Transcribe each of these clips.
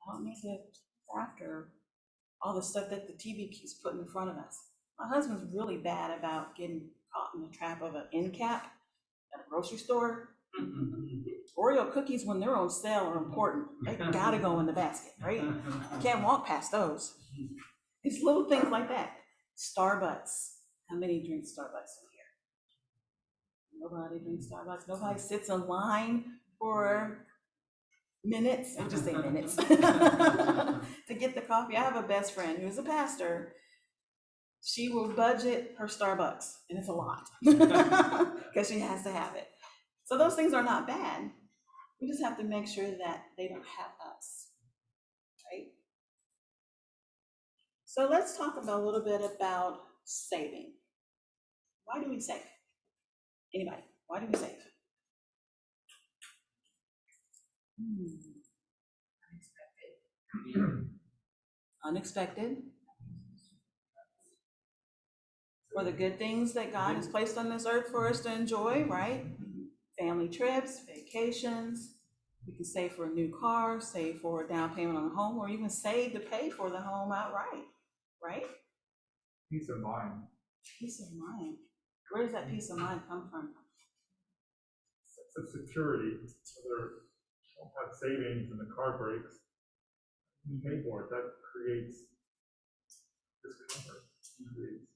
I don't need to after all the stuff that the TV keeps putting in front of us. My husband's really bad about getting caught in the trap of an end cap at a grocery store. Oreo cookies, when they're on sale, are important. They gotta go in the basket, right? You can't walk past those. These little things like that. Starbucks. How many drink Starbucks in here? Nobody drinks Starbucks. Nobody sits in line for minutes, I'll just say minutes, to get the coffee. I have a best friend who's a pastor. She will budget her Starbucks, and it's a lot because she has to have it. So those things are not bad. We just have to make sure that they don't have us, right? So let's talk about a little bit about saving. Why do we save? Anybody? Why do we save? Unexpected. For the good things that God has placed on this earth for us to enjoy, right? Family trips, vacations. We can save for a new car, save for a down payment on a home, or even save to pay for the home outright, right? Peace of mind. Peace of mind. Where does that peace of mind come from? It's a security. Whether you don't have savings and the car breaks, you pay for it. That creates discomfort. It creates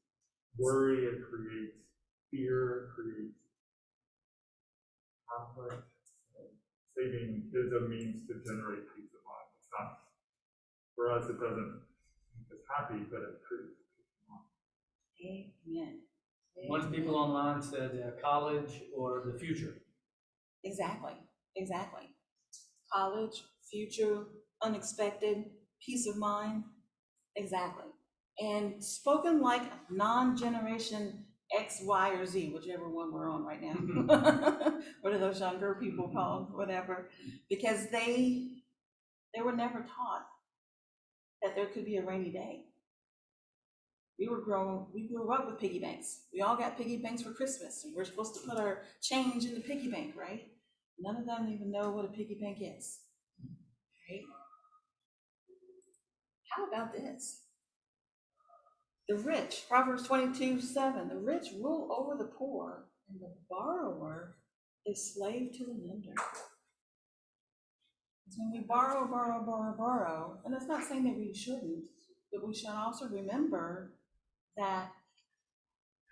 worry. It creates fear. It creates conflict. Saving is a means to generate peace of mind. It's not, for us, it doesn't make us happy, but it creates peace of mind. Amen. Bunch of people online said college or the future. Exactly. College, future, unexpected, peace of mind. Exactly. And spoken like non-generation X, Y, or Z, whichever one we're on right now. What are those younger people called? Whatever. Because they were never taught that there could be a rainy day. We grew up with piggy banks. We all got piggy banks for Christmas, and we're supposed to put our change in the piggy bank, right? None of them even know what a piggy bank is, right? How about this? The rich, Proverbs 22:7, the rich rule over the poor, and the borrower is slave to the lender. Because when we borrow, and that's not saying that we shouldn't, but we should also remember that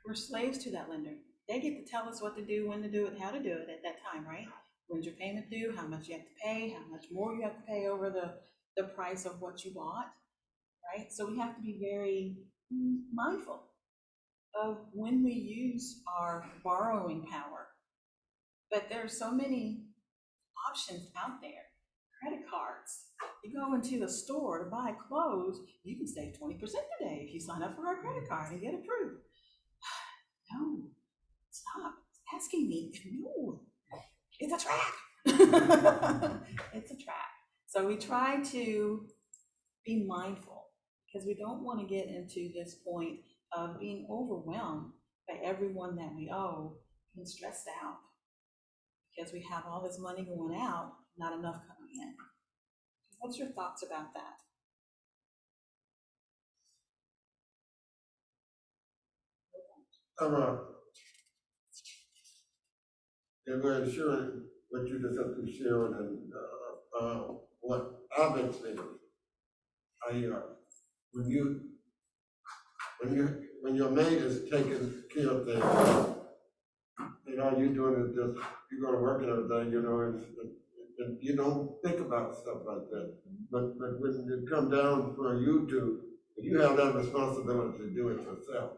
we're slaves to that lender. They get to tell us what to do, when to do it, how to do it at that time, right? When's your payment due, how much you have to pay, how much more you have to pay over the price of what you bought, right? So we have to be very mindful of when we use our borrowing power. But there are so many options out there. Credit cards. You go into a store to buy clothes, you can save 20% today if you sign up for our credit card and get approved. No, stop asking me. No, it's a trap. It's a trap. So we try to be mindful because we don't want to get into this point of being overwhelmed by everyone that we owe and stressed out because we have all this money going out, not enough coming in. What's your thoughts about that? And we're sharing what you just have to share and what I've been saying. When your mate is taking care of things, all you're doing is just you go to work and everything, and you don't think about stuff like that. But when it comes down for you have that responsibility to do it yourself.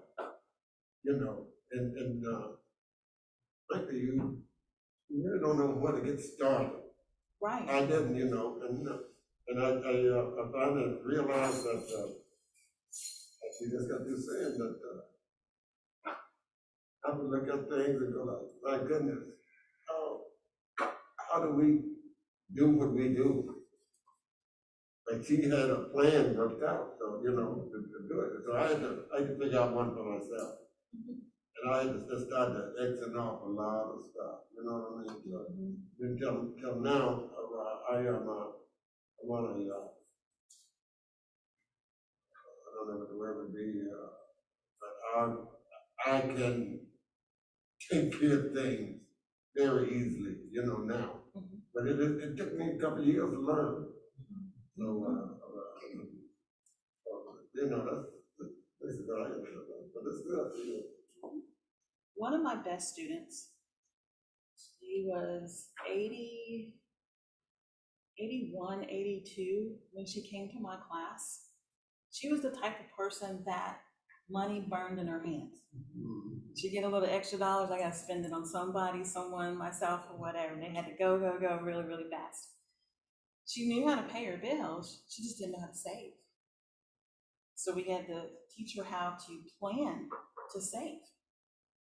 And frankly, you really don't know where to get started. Right. I didn't, and I finally realized that you just got through saying that I would look at things and go like, my goodness, how do we do what we do? Like she had a plan worked out, so to do it. So I had to figure out one for myself. And I had to just start to exit off a lot of stuff, you know what I mean? So, until now, I want to whatever it be, but I can take care of things very easily, you know, now. Mhm. But it took me a couple of years to learn. So, you know, that's a good idea, but it's good, you know. One of my best students, he was 81, 82 when she came to my class. She was the type of person that money burned in her hands. She get a little extra dollars, I gotta spend it on somebody, someone, myself, or whatever. They had to go really, really fast. She knew how to pay her bills, she just didn't know how to save. So we had to teach her how to plan to save.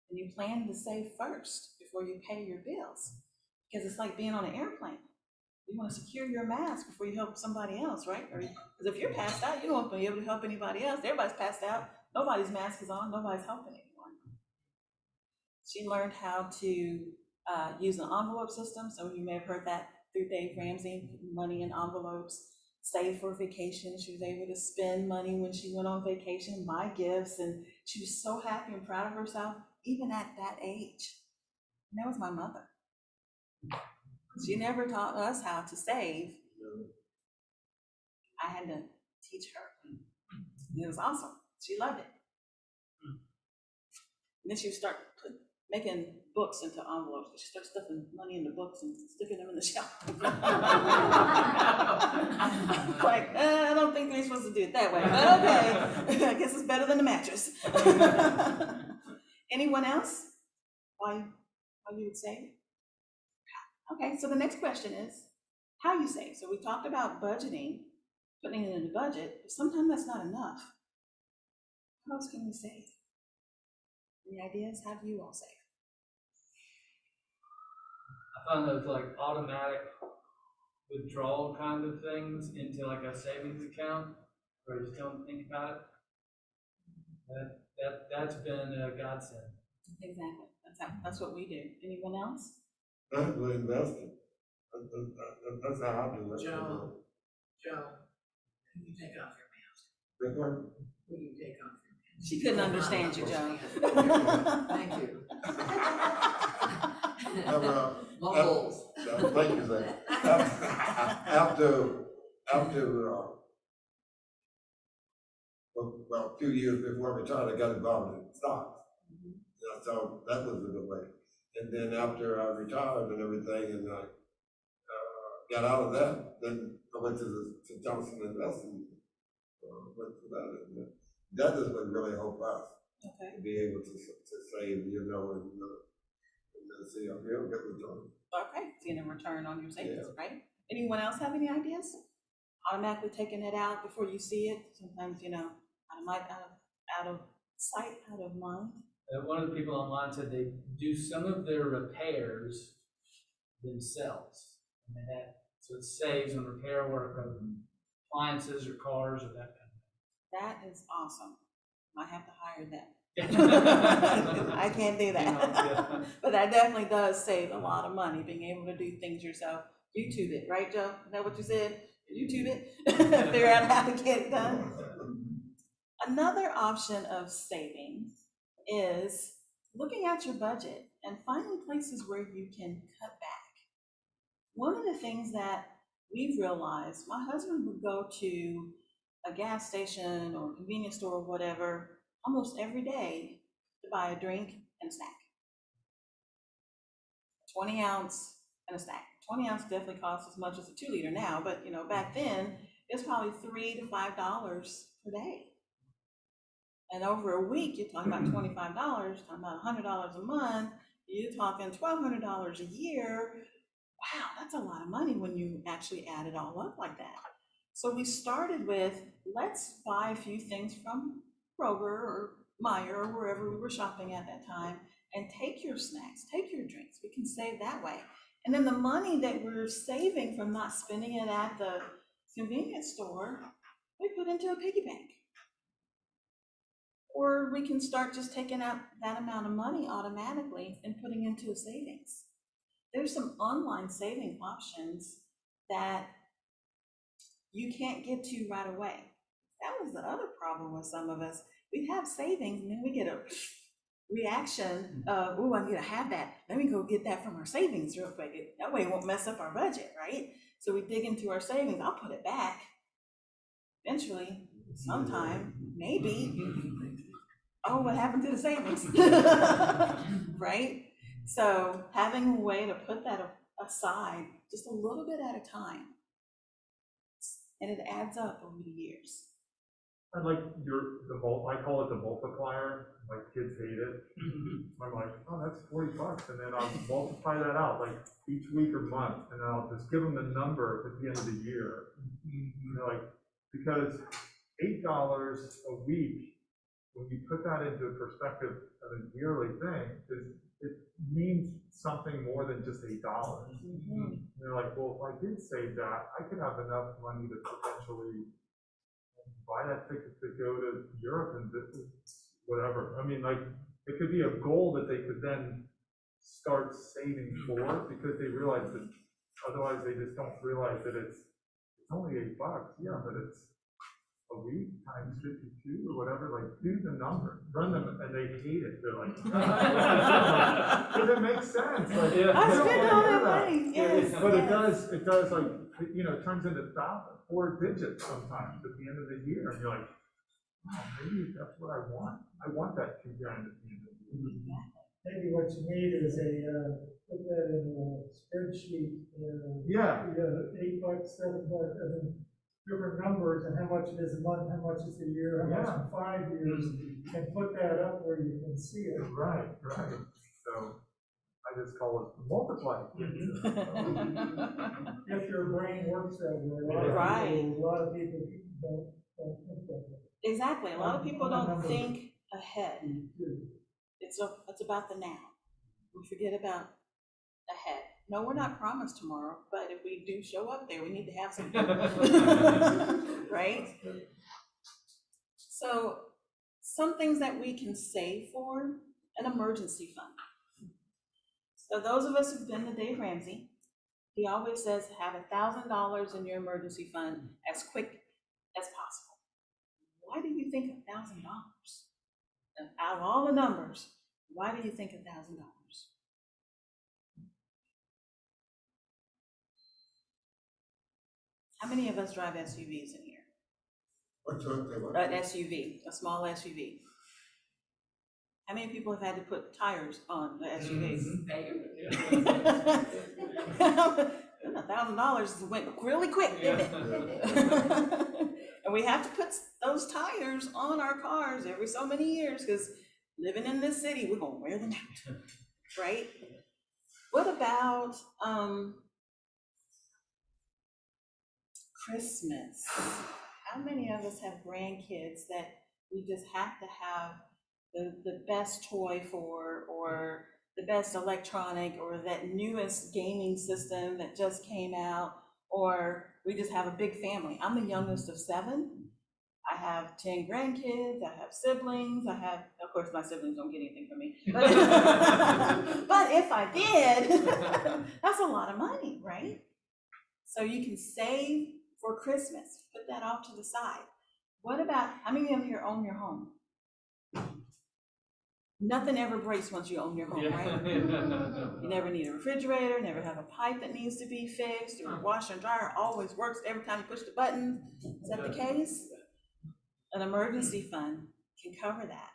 And you plan to save first before you pay your bills. Because it's like being on an airplane. You want to secure your mask before you help somebody else, right? Because if you're passed out, you don't want to be able to help anybody else. Everybody's passed out. Nobody's mask is on. Nobody's helping anyone. She learned how to use an envelope system. So you may have heard that through Dave Ramsey, money in envelopes, save for vacation. She was able to spend money when she went on vacation, buy gifts, and she was so happy and proud of herself, even at that age. And that was my mother. She never taught us how to save. I had to teach her. And it was awesome. She loved it. And then she would start making books into envelopes. She started stuffing money into books and sticking them in the shelf. Like, I don't think we're supposed to do it that way, but okay. I guess it's better than the mattress. Anyone else? Why you would save? Okay, so the next question is how you save. So we talked about budgeting, putting it in the budget, but sometimes that's not enough. How else can we save? Any ideas? How do you all save? I found those like automatic withdrawal kind of things into like a savings account where you just don't think about it. That's been a godsend. Exactly. That's what we do. Anyone else? That's what investing. That's how I do it. Joe, can you take off your mask? Big one? Will you take off your mask? She couldn't understand you, Joe. Thank you. Mumbles. Thank you, Zach. After, well, a few years before I retired, I got involved in stocks. Yeah, so that was a good way. And then after I retired and everything, and I got out of that, then I went to Johnson Investing. Went to that, and that is what really helped us to be able to save, you know, and see a real good return. Okay, seeing a return on your savings, right? Anyone else have any ideas? Automatically taking it out before you see it. Sometimes, you know, out of sight, out of mind. One of the people online said they do some of their repairs themselves. So it saves on repair work of appliances or cars or that kind of thing. That is awesome. Might have to hire them. I can't do that. But that definitely does save a lot of money, being able to do things yourself. YouTube it, right, Joe? Is that what you said? YouTube it? Figure out how to get it done. Another option of saving is looking at your budget and finding places where you can cut back. One of the things that we've realized, my husband would go to a gas station or convenience store or whatever almost every day to buy a drink and a snack. 20 ounce and a snack. 20 ounce definitely costs as much as a 2 liter now, but you know, back then it's probably $3 to $5 per day. And over a week, you're talking about $25, talking about $100 a month, you're talking $1,200 a year. Wow, that's a lot of money when you actually add it all up like that. So we started with, let's buy a few things from Kroger or Meijer or wherever we were shopping at that time, and take your snacks, take your drinks. We can save that way. And then the money that we're saving from not spending it at the convenience store, we put into a piggy bank. Or we can start just taking out that amount of money automatically and putting into a savings. There's some online saving options that you can't get to right away. That was the other problem with some of us. We have savings and then we get a reaction of, oh, I need to have that. Let me go get that from our savings real quick. That way it won't mess up our budget, right? So we dig into our savings. I'll put it back eventually, sometime, maybe. Oh, what happened to the savings? Right? So having a way to put that aside just a little bit at a time, and it adds up over the years. I like I call it the multiplier, my kids hate it. I'm like, oh, that's $40, and then I'll multiply that out, like each week or month, and then I'll just give them the number at the end of the year. You know, like, because $8 a week, when you put that into perspective of a yearly thing, it means something more than just $8. And they're like, well, if I did save that, I could have enough money to potentially buy that ticket to go to Europe and visit whatever. I mean, like, it could be a goal that they could then start saving for, because they realize that otherwise they just don't realize that it's only $8. Yeah, but it's a week times 52 or whatever. Like, do the number, run them, and they hate it. They're like, because it makes sense. Like, I spent all that money. Yes, but yes. it does, like, you know, it turns into 4 digits sometimes at the end of the year, and you're like, wow, maybe that's what I want. I want that $2 grand at the end of the year. Maybe what you need is put that in a spreadsheet, Yeah. $8, $7, I mean, different numbers, and how much it is a month, how much is a year, how much in 5 years, and put that up where you can see it. Right. So I just call it multiply. If your brain works that way, a lot of people don't think that way. Exactly. A lot of people don't think ahead. Mm-hmm. It's about the now. We forget about ahead. No, we're not promised tomorrow, but if we do show up there, we need to have something. Right? So some things that we can save for: an emergency fund. So those of us who've been to Dave Ramsey, he always says have $1,000 in your emergency fund as quick as possible. Why do you think $1,000? Out of all the numbers, why do you think $1,000? How many of us drive SUVs in here? What's that? An SUV, a small SUV. How many people have had to put tires on the SUVs? $1,000 went really quick, didn't it? And we have to put those tires on our cars every so many years, because living in this city, we're gonna wear them out, right? What about Christmas? How many of us have grandkids that we just have to have the best toy for, or the best electronic, or that newest gaming system that just came out, or we just have a big family? I'm the youngest of 7. I have 10 grandkids, I have siblings, of course, my siblings don't get anything from me, but, but if I did, that's a lot of money, right? So you can save for Christmas, put that off to the side. What about, how many of you here own your home? Nothing ever breaks once you own your home, right? You never need a refrigerator, never have a pipe that needs to be fixed, or a washer and dryer always works every time you push the button. Is that the case? An emergency fund can cover that.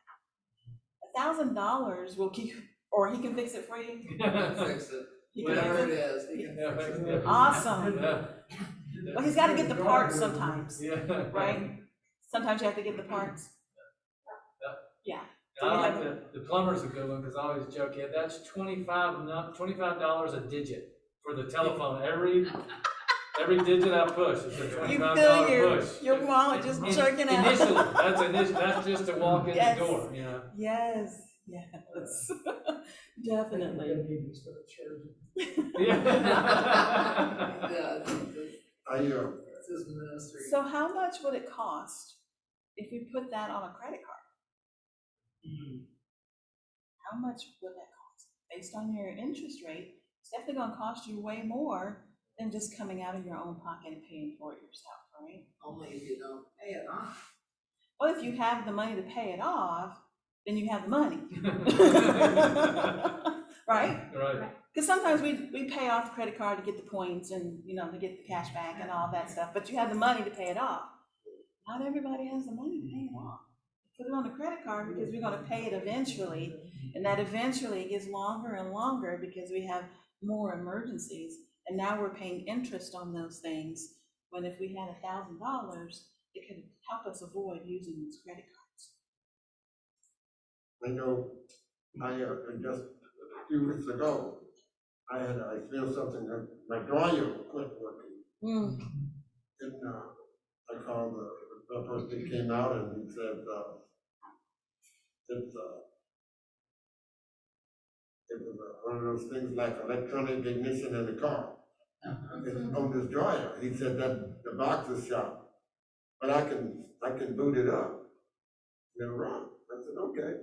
$1,000 will keep, or he can fix it for you. Fix it, whatever it is. He can fix it. Awesome. Well, he's got to get the parts sometimes, right? Sometimes you have to get the parts. Yeah. I like the plumber's a good one, because I always joke, yeah, that's $25 a digit for the telephone. Every digit I push is a $25 push. Your wallet just jerking out. Initially, that's just to walk in the door, you know. Yes, definitely. I need to start charging. It's his ministry. So how much would it cost if we put that on a credit card? How much would that cost? Based on your interest rate, it's definitely going to cost you way more than just coming out of your own pocket and paying for it yourself, right? Only if you don't pay it on. Well, if you have the money to pay it off, then you have the money. Right? Right. Because sometimes we pay off the credit card to get the points and, you know, to get the cash back and all that stuff, but you have the money to pay it off. Not everybody has the money to pay it off. Put it on the credit card because we're gonna pay it eventually, and that eventually gets longer and longer because we have more emergencies, and now we're paying interest on those things, when if we had $1,000, it could help us avoid using those credit cards. I know, just a few weeks ago, I experienced something that my dryer quit working. And, I called the person that came out and he said, it was one of those things like electronic ignition in the car. It's on this dryer. He said that the box is shot, but I can boot it up. It'll run. I said, okay.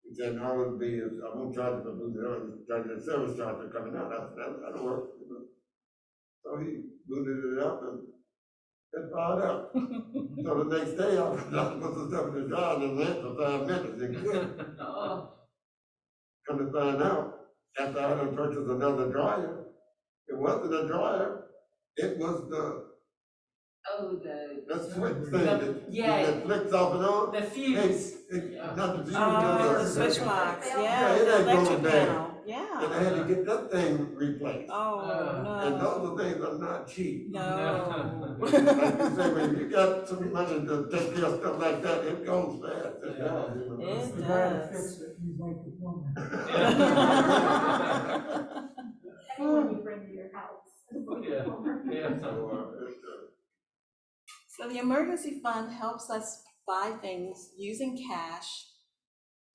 He said, all it'll be is, I won't charge you for booting it up, charge you the service charge for coming out. I said, that'll work. So he booted it up and it fired up. So the next day, I put the stuff in the dryer and it ran for 5 minutes and quit. Come to find out, after I had purchased another dryer, it wasn't a dryer, it was the switch thing that flicks off and on. The fuse. Not the fuse, Oh, the switch box, Yeah, yeah, it the ain't electric going bad. panel, yeah. And I had to get that thing replaced. Oh, And no, those things are not cheap. no. Like you say, when you got some money to take care of stuff like that, it goes fast. It does, you know. It The guy that does. fixed it, he's like the plumber. Anyone you bring to your house. Yeah. So, So the emergency fund helps us buy things using cash,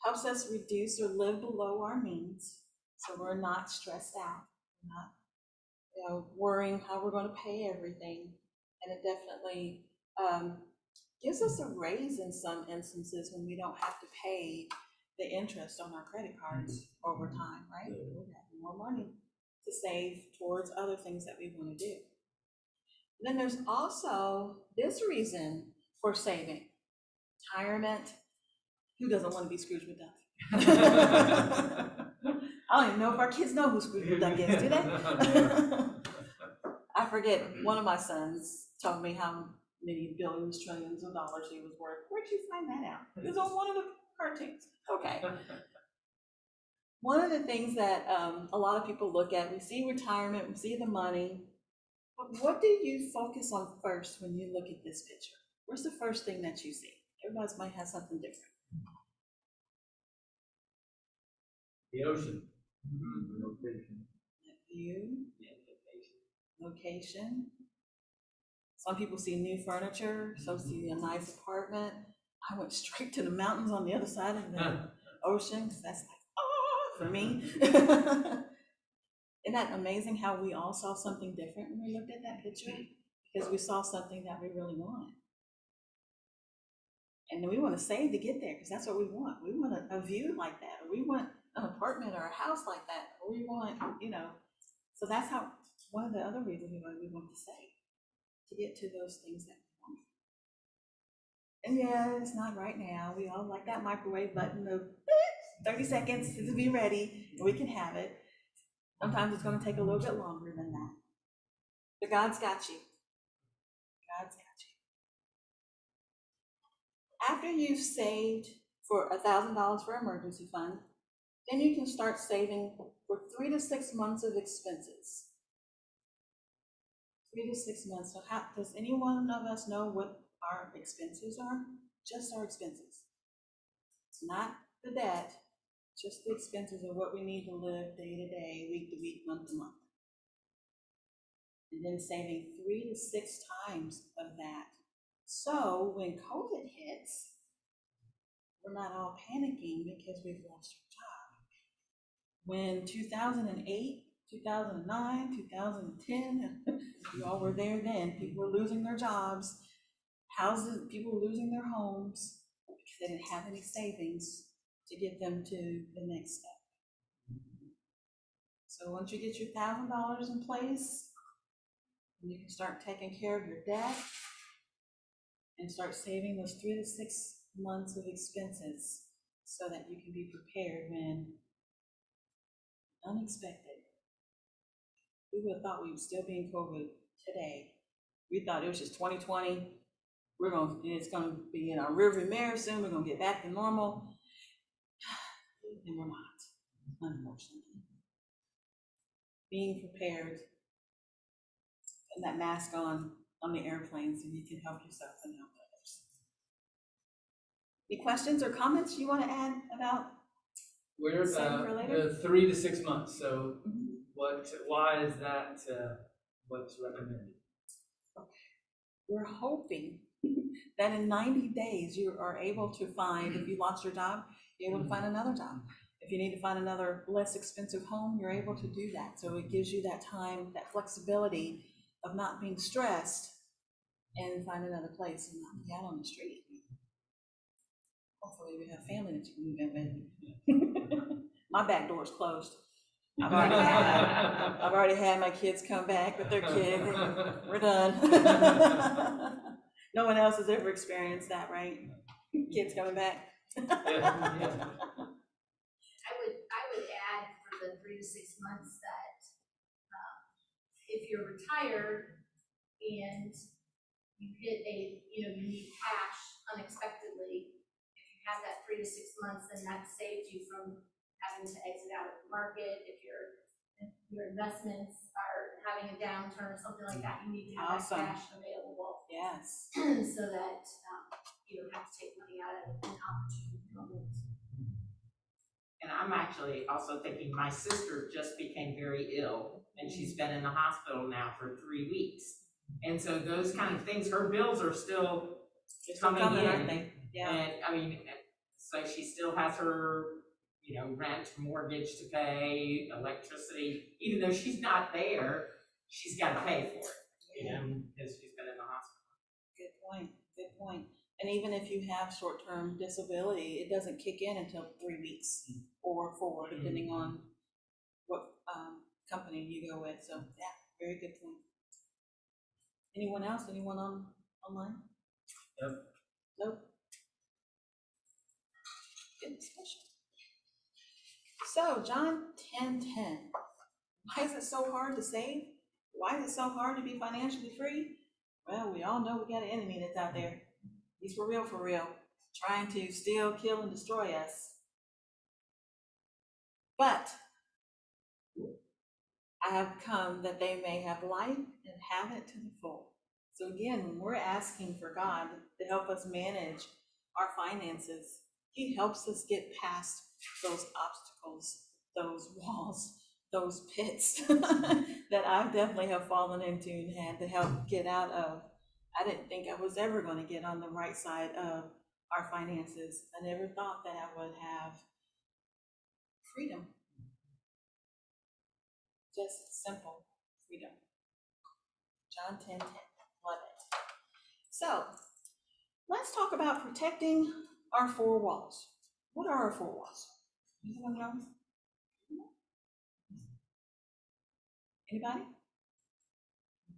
helps us reduce or live below our means, so we're not stressed out, we're not, you know, worrying how we're going to pay everything. And it definitely gives us a raise in some instances when we don't have to pay the interest on our credit cards over time, right? We have more money to save towards other things that we want to do. Then there's also this reason for saving. Retirement. Who doesn't want to be Scrooge McDuck? I don't even know if our kids know who Scrooge McDuck is, do they? I forget, one of my sons told me how many billions, trillions of dollars he was worth. Where'd you find that out? It was on one of the cartoons. Okay. One of the things that a lot of people look at, we see retirement, we see the money, but what do you focus on first when you look at this picture? Where's the first thing that you see? Everybody might have something different. The ocean. Location. View, location. Some people see new furniture, some see a nice apartment. I went straight to the mountains on the other side of the ocean, because that's like, oh, for me. Isn't that amazing how we all saw something different when we looked at that picture? Because we saw something that we really wanted. And we want to save to get there, because that's what we want. We want a view like that, or we want an apartment or a house like that, or we want, you know. So that's how, one of the other reasons we want to save, to get to those things that we want. And yeah, it's not right now. We all like that microwave button of 30 seconds to be ready, and we can have it. Sometimes it's going to take a little bit longer than that. But God's got you. God's got you. After you've saved for $1,000 for emergency fund, then you can start saving for 3 to 6 months of expenses. 3 to 6 months. So how, does any one of us know what our expenses are? Just our expenses. It's not the debt. Just the expenses of what we need to live day to day, week to week, month to month. And then saving 3 to 6 times of that. So when COVID hits, we're not all panicking because we've lost our job. When 2008, 2009, 2010, you all were there then, people were losing their jobs, houses, people were losing their homes because they didn't have any savings to get them to the next step. So once you get your $1,000 in place, you can start taking care of your debt. and start saving those 3 to 6 months of expenses so that you can be prepared when unexpected. We would have thought we would still be in COVID today. We thought it was just 2020. It's gonna be in our rearview mirror soon. We're gonna get back to normal. And we're not, unfortunately. Being prepared and that mask on the airplane so you can help yourself and help others. Any questions or comments you want to add about? Where saving for later? the 3 to 6 months, so Mhm. why is that, what's recommended? We're hoping that in 90 days you are able to find, if you lost your job, you're able to find another job. If you need to find another less expensive home, you're able to do that. So it gives you that time, that flexibility of not being stressed and find another place and not be out on the street. Hopefully we have family that you can move in with. My back door is closed. I've already had my kids come back with their kids. We're done. No one else has ever experienced that, right? Kids coming back. Yeah. I would add for the 3 to 6 months that, if you're retired and you hit you need cash unexpectedly, if you have that 3 to 6 months, then that saves you from having to exit out of the market. If your investments are having a downturn or something like that, you need to have Awesome. that cash available Yes. so that you don't have to take money out of an opportune moment. And I'm actually also thinking my sister just became very ill and she's been in the hospital now for 3 weeks. And so those kind of things, her bills are still coming aren't in. they? Yeah. And I mean, so she still has her, rent, mortgage to pay, electricity, even though she's not there, she's got to pay for it, because she's been in the hospital. Good point. Good point. And even if you have short-term disability, it doesn't kick in until 3 weeks or 4, depending on what company you go with. So yeah, very good point. Anyone else? Anyone online? Nope. Nope. Good discussion. So John 10:10. Why is it so hard to save? Why is it so hard to be financially free? Well, we all know we got an enemy that's out there. He's for real, trying to steal, kill, and destroy us. But I have come that they may have life and have it to the full. So again, when we're asking for God to help us manage our finances, He helps us get past those obstacles, those walls, those pits that I definitely have fallen into and had to help get out of. I didn't think I was ever going to get on the right side of our finances. I never thought that I would have freedom. Just simple freedom. John 10:10. Love it. So let's talk about protecting our 4 walls. What are our 4 walls? Anyone know? Anybody?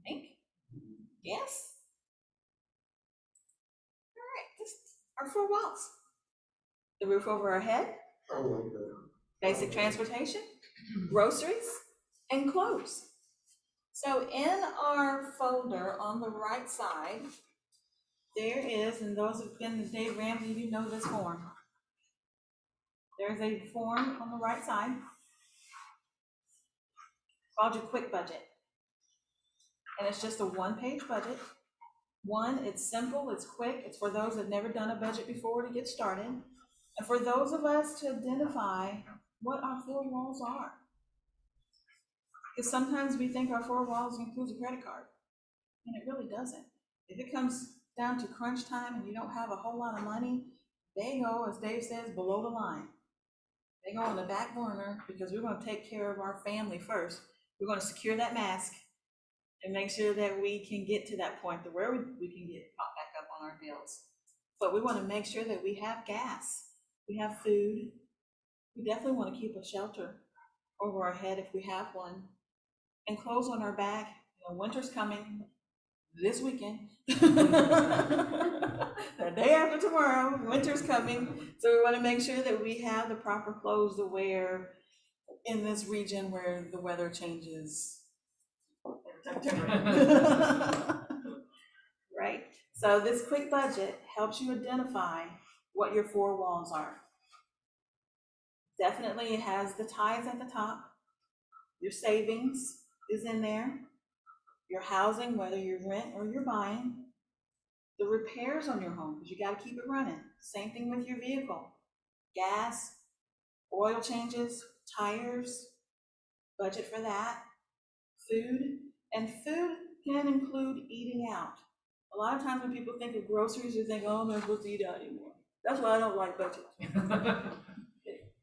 Think? Yes? All right, this are 4 walls. The roof over our head, Oh, okay. basic transportation, groceries, and clothes. So in our folder on the right side, there is, and those who've been to Dave Ramsey, you know this form. There's a form on the right side called your quick budget. And it's just a 1-page budget. It's simple, it's quick, it's for those that've never done a budget before to get started. And for those of us to identify what our 4 walls are. Because sometimes we think our 4 walls includes a credit card, and it really doesn't. If it comes down to crunch time and you don't have a whole lot of money, they go, as Dave says, below the line. They go on the back burner because we're going to take care of our family first. We're going to secure that mask and make sure that we can get to that point to where we can get caught back up on our bills. But we want to make sure that we have gas, we have food. We definitely want to keep a shelter over our head if we have one, and clothes on our back. Winter's coming this weekend. The day after tomorrow, winter's coming, so we wanna make sure that we have the proper clothes to wear in this region where the weather changes. Right? So this quick budget helps you identify what your four walls are. Definitely it has the tithes at the top. Your savings is in there. Your housing, whether you rent or you're buying. The repairs on your home, because you gotta keep it running. Same thing with your vehicle. Gas, oil changes, tires, budget for that. Food, and food can include eating out. A lot of times when people think of groceries, you think, oh, I'm not supposed to eat out anymore. That's why I don't like budget.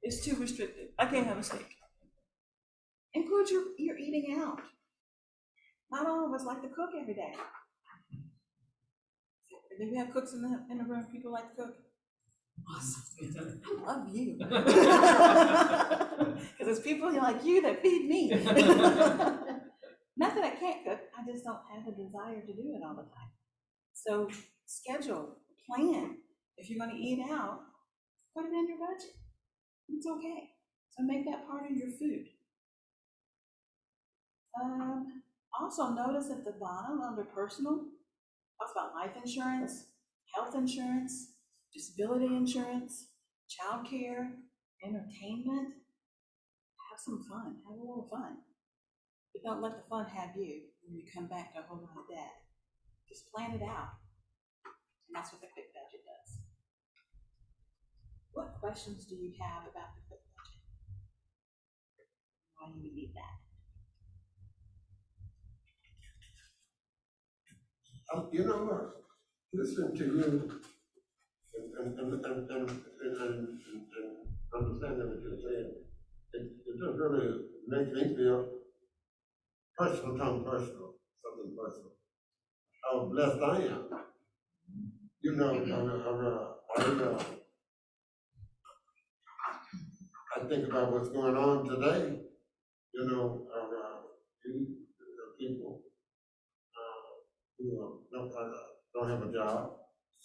It's too restrictive. I can't have a steak. Include your eating out. Not all of us like to cook every day. Do we have cooks in the room? People like to cook? Awesome. I love you. Because it's people like you that feed me. Not that I can't cook, I just don't have a desire to do it all the time. So schedule, plan. If you're gonna eat out, put it in your budget. It's okay. So make that part of your food. Also notice at the bottom under personal, talks about life insurance, health insurance, disability insurance, childcare, entertainment. Have some fun, have a little fun. But don't let the fun have you when you come back to a whole lot of debt. Just plan it out. And that's what the quick budget does. What questions do you have about the quick budget? Why do you need that? You know what, listening to you and understanding what you're saying, it just really makes me feel personal, something personal. How blessed I am. You know, I think about what's going on today, you know, people who don't have a job,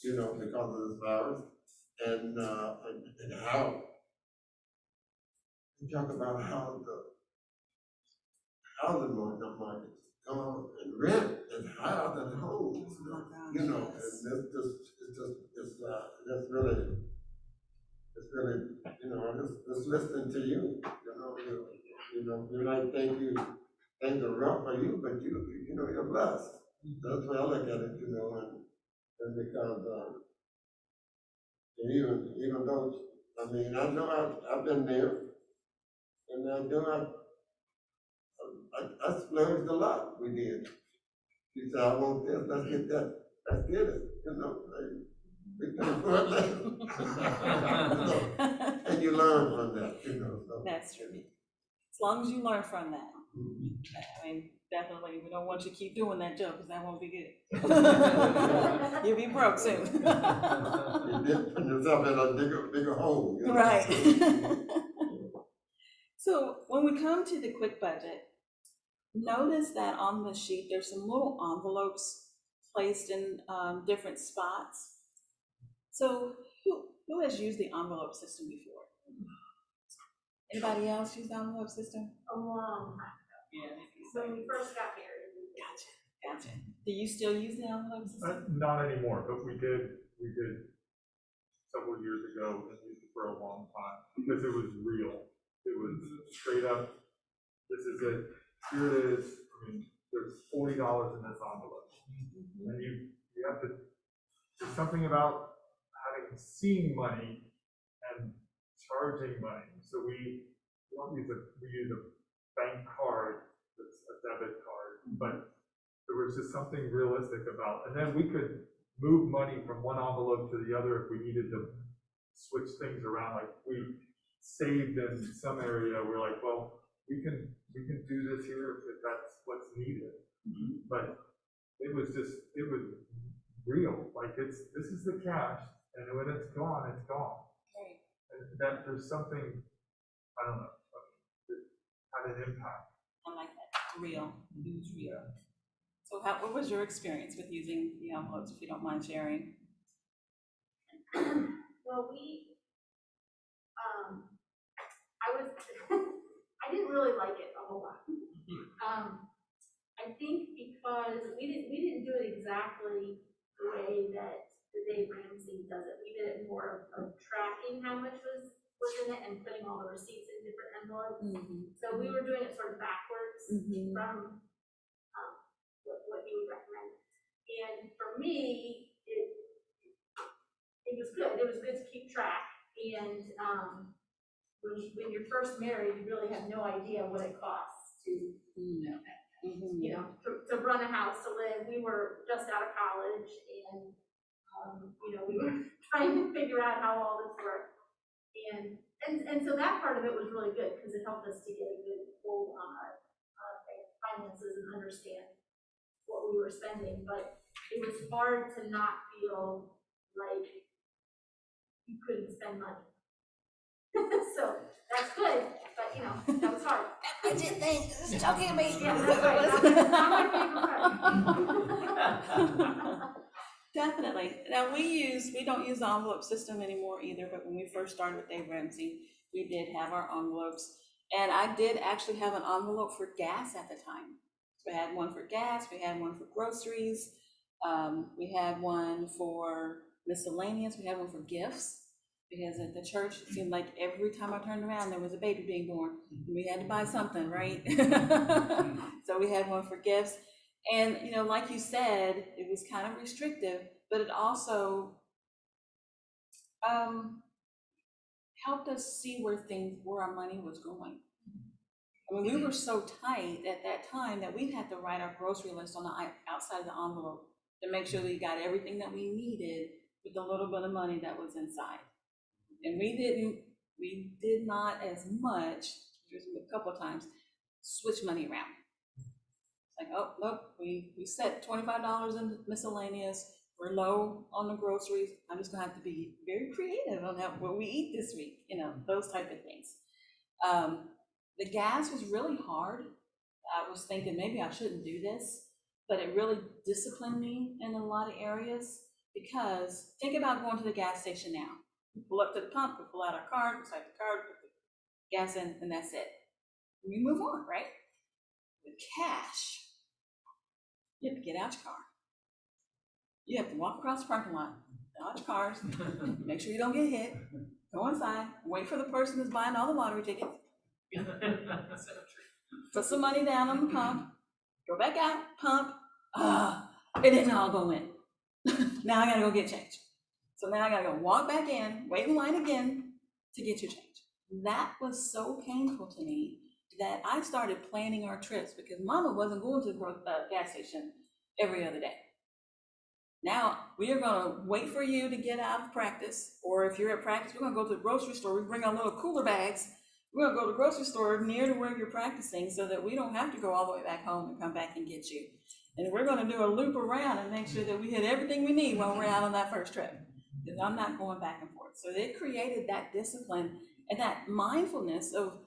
you know, because of this virus, and how you talk about how the housing market's gone, and rent is higher than homes, you know, and that's really, you know, just listening to you, you know, you might think things are rough for you, but you know, you're blessed. That's the way I look at it, you know, and because, even though, I mean, I know I've been there, and I know I splurged a lot, we did. She said, I want this, let's get that, let's get it, you know, we can afford that. And you learn from that, you know, so. That's true. As long as you learn from that. I mean, definitely, we don't want you to keep doing that joke, because that won't be good. You'll be broke soon. You did put yourself in a bigger hole. You know? Right. So when we come to the quick budget, notice that on the sheet, there's some little envelopes placed in different spots. So who has used the envelope system before? Anybody else use the envelope system? Yeah. When we first got married. Gotcha. Do you still use the envelope system? Not anymore, but we did several years ago, and used it for a long time, because it was real. It was straight up, this is it, here it is, I mean, there's $40 in this envelope. And you have to, there's something about seeing money and charging money. So we use a bank card that's a debit card, but there was just something realistic about, and then we could move money from one envelope to the other if we needed to switch things around. Like we saved in some area, we're like, well, we can do this here if that's what's needed. But it was real. Like this is the cash, and when it's gone, it's gone. Right. And that there's something, I don't know, that had an impact. I like that. Real. It was real. So what was your experience with using the envelopes, if you don't mind sharing? Well, I didn't really like it a whole lot. I think because we didn't do it exactly the way that the Dave Ramsey does it. We did it more of tracking how much was in it and putting all the receipts in different envelopes. So we were doing it sort of backwards from what you would recommend. And for me, it was good. It was good to keep track. And when you're first married, you really have no idea what it costs to, you know, to run a house, to live. We were just out of college, and you know, we were trying to figure out how all this worked. And so that part of it was really good because it helped us to get a good hold on our finances and understand what we were spending. But it was hard to not feel like you couldn't spend money. So that's good, but you know, that was hard. I did think, it's choking me. Yeah, that's right. Not my favorite part. Definitely. Now we don't use the envelope system anymore either, but when we first started with Dave Ramsey, we did have our envelopes. And I did actually have an envelope for gas at the time. We had one for gas, we had one for groceries, we had one for miscellaneous, we had one for gifts. Because at the church, it seemed like every time I turned around, there was a baby being born. And we had to buy something, right? So we had one for gifts. And, you know, like you said, it was kind of restrictive, but it also helped us see where our money was going. I mean, we were so tight at that time that we had to write our grocery list on the outside of the envelope to make sure that we got everything that we needed with the little bit of money that was inside. And we did not as much, just a couple of times, switch money around. It's like, oh, nope, we set $25 in miscellaneous, we're low on the groceries, I'm just gonna have to be very creative on what we eat this week, you know, those type of things. The gas was really hard. I was thinking maybe I shouldn't do this, but it really disciplined me in a lot of areas, because think about going to the gas station now. We pull up to the pump, we pull out our card, we swipe the card, put the gas in, and that's it. We move on, right? With cash, you have to get out your car. You have to walk across the parking lot, dodge cars, make sure you don't get hit, go inside, wait for the person who's buying all the lottery tickets, put some money down on the pump, go back out, pump, and then I'll go in. Now I gotta go get change. So now I gotta go walk back in, wait in line again to get your change. That was so painful to me that I started planning our trips, because Mama wasn't going to the gas station every other day. Now we are gonna wait for you to get out of practice, or if you're at practice, we're gonna go to the grocery store. We bring our little cooler bags. We're gonna go to the grocery store near to where you're practicing, so that we don't have to go all the way back home and come back and get you. And we're gonna do a loop around and make sure that we hit everything we need while we're out on that first trip. Because I'm not going back and forth. So it created that discipline and that mindfulness of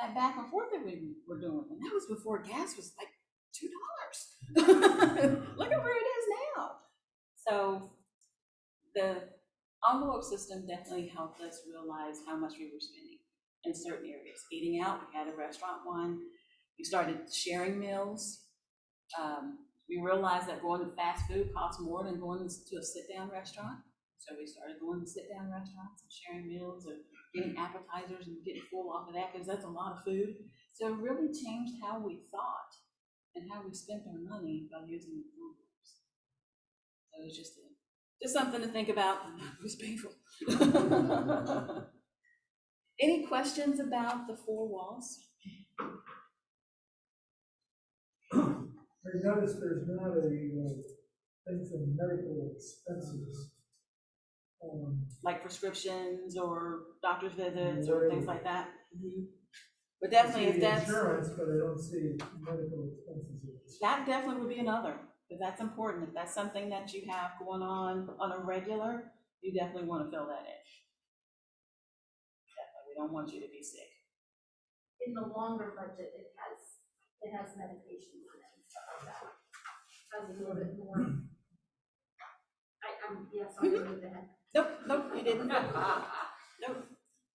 that back and forth that we were doing. And that was before gas was like $2. Look at where it is now. So the envelope system definitely helped us realize how much we were spending in certain areas. Eating out, we had a restaurant one. We started sharing meals. We realized that going to fast food costs more than going to a sit-down restaurant. So we started going to sit-down restaurants and sharing meals, or getting appetizers and getting full off of that, because that's a lot of food. So it really changed how we thought and how we spent our money by using the envelopes. So it was just something to think about. It was painful. Any questions about the 4 walls? I noticed there's not a thing for medical expenses. Like prescriptions or doctor's visits or things like that. But definitely, if that's insurance, but I don't see medical expenses. that definitely would be another, because that's important. If that's something that you have going on a regular, you definitely want to fill that in. Definitely, we don't want you to be sick. In the longer budget, it has medications in it and stuff like that. It has a little bit more. I Yes, I know that. Nope, you didn't. Nope.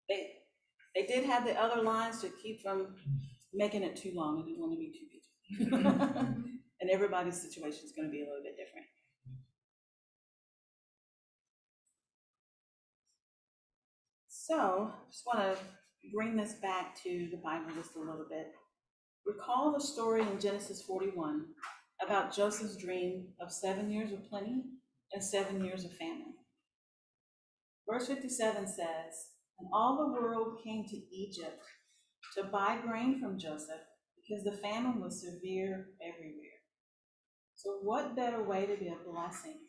They did have the other lines to keep from making it too long. It didn't want to be too busy. And everybody's situation is going to be a little bit different. So, just want to bring this back to the Bible just a little bit. Recall the story in Genesis 41 about Joseph's dream of 7 years of plenty and 7 years of famine. Verse 57 says, "And all the world came to Egypt to buy grain from Joseph because the famine was severe everywhere." So what better way to be a blessing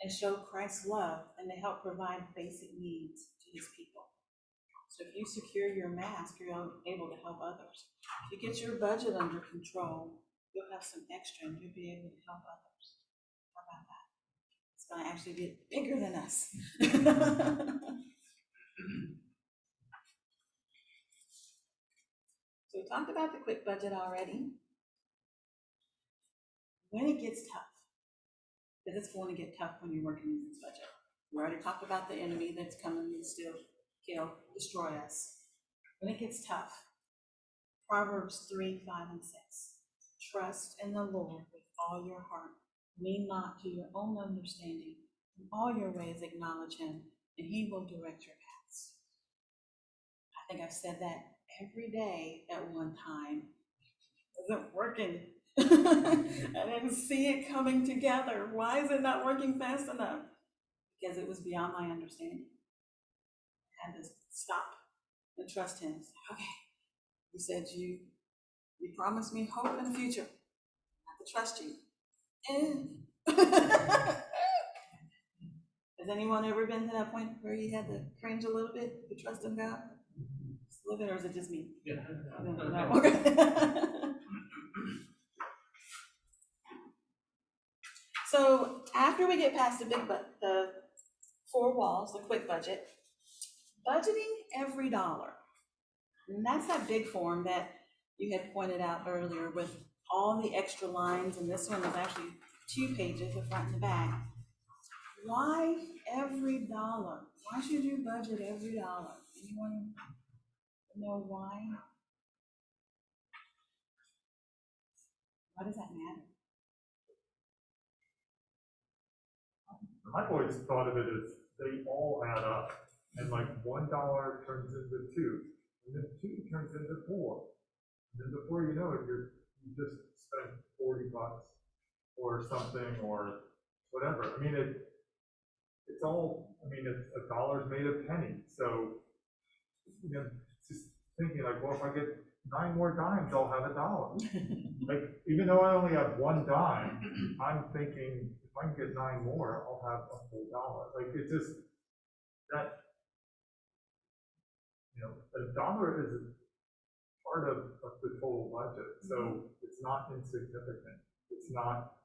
and show Christ's love than to help provide basic needs to his people? So if you secure your mask, you're able to help others. If you get your budget under control, you'll have some extra and you'll be able to help others. How about that? It's going to actually get bigger than us. So we talked about the quick budget already. When it gets tough, because it's going to get tough when you're working in this budget. We already talked about the enemy that's coming to steal, kill, destroy us. When it gets tough, Proverbs 3, 5, and 6. Trust in the Lord with all your heart. Lean not to your own understanding. In all your ways acknowledge him, and he will direct your paths. I think I've said that every day at one time. It wasn't working. I didn't see it coming together. Why is it not working fast enough? Because it was beyond my understanding. I had to stop and trust him. Okay, you said you promised me hope in the future. I have to trust you. Has anyone ever been to that point where you had to cringe a little bit to trust in God? Just a little bit, or is it just me? Yeah. No. Okay. So after we get past the 4 walls, the quick budget, budgeting every dollar. And that's that big form that you had pointed out earlier with all the extra lines, and this one is actually 2 pages, the front and the back. Why every dollar? Why should you budget every dollar? Anyone know why? Why does that matter? I've always thought of it as they all add up, and like $1 turns into 2, and then 2 turns into 4. And then before you know it, you just spent $40 or something or whatever. I mean, it's all, I mean, it's a dollar's made of pennies. So, you know, just thinking like, well, if I get 9 more dimes, I'll have $1. Like, even though I only have 1 dime, I'm thinking if I can get 9 more, I'll have a whole dollar. Like, it's just that, you know, $1 is part of the total budget. So it's not insignificant. It's not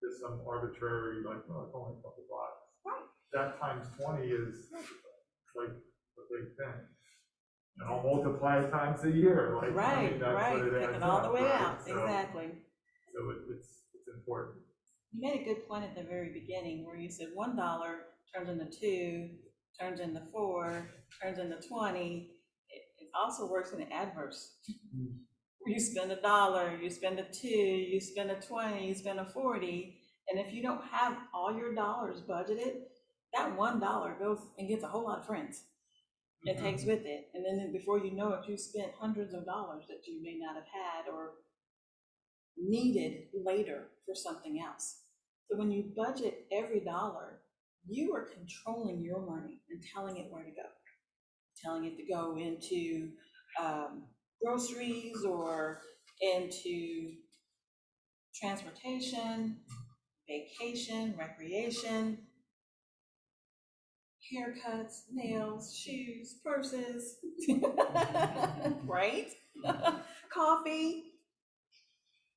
just some arbitrary, like, oh, it's only a couple bucks. Right. That times 20 is like a big thing. And I'll multiply it times a year. Like, I mean, that's Right. what it Take adds it all up, the way right? out. So, Exactly. So it's important. You made a good point at the very beginning where you said $1 turns into 2, turns into 4, turns into 20. It also works in the adverse. Where you spend $1, you spend a 2, you spend a 20, you spend a 40, and if you don't have all your dollars budgeted, that $1 goes and gets a whole lot of friends. It takes with it, and then before you know it, you spent hundreds of dollars that you may not have had or needed later for something else. So when you budget every dollar, you are controlling your money and telling it where to go. Telling it to go into groceries or into transportation, vacation, recreation, haircuts, nails, shoes, purses, right? Coffee.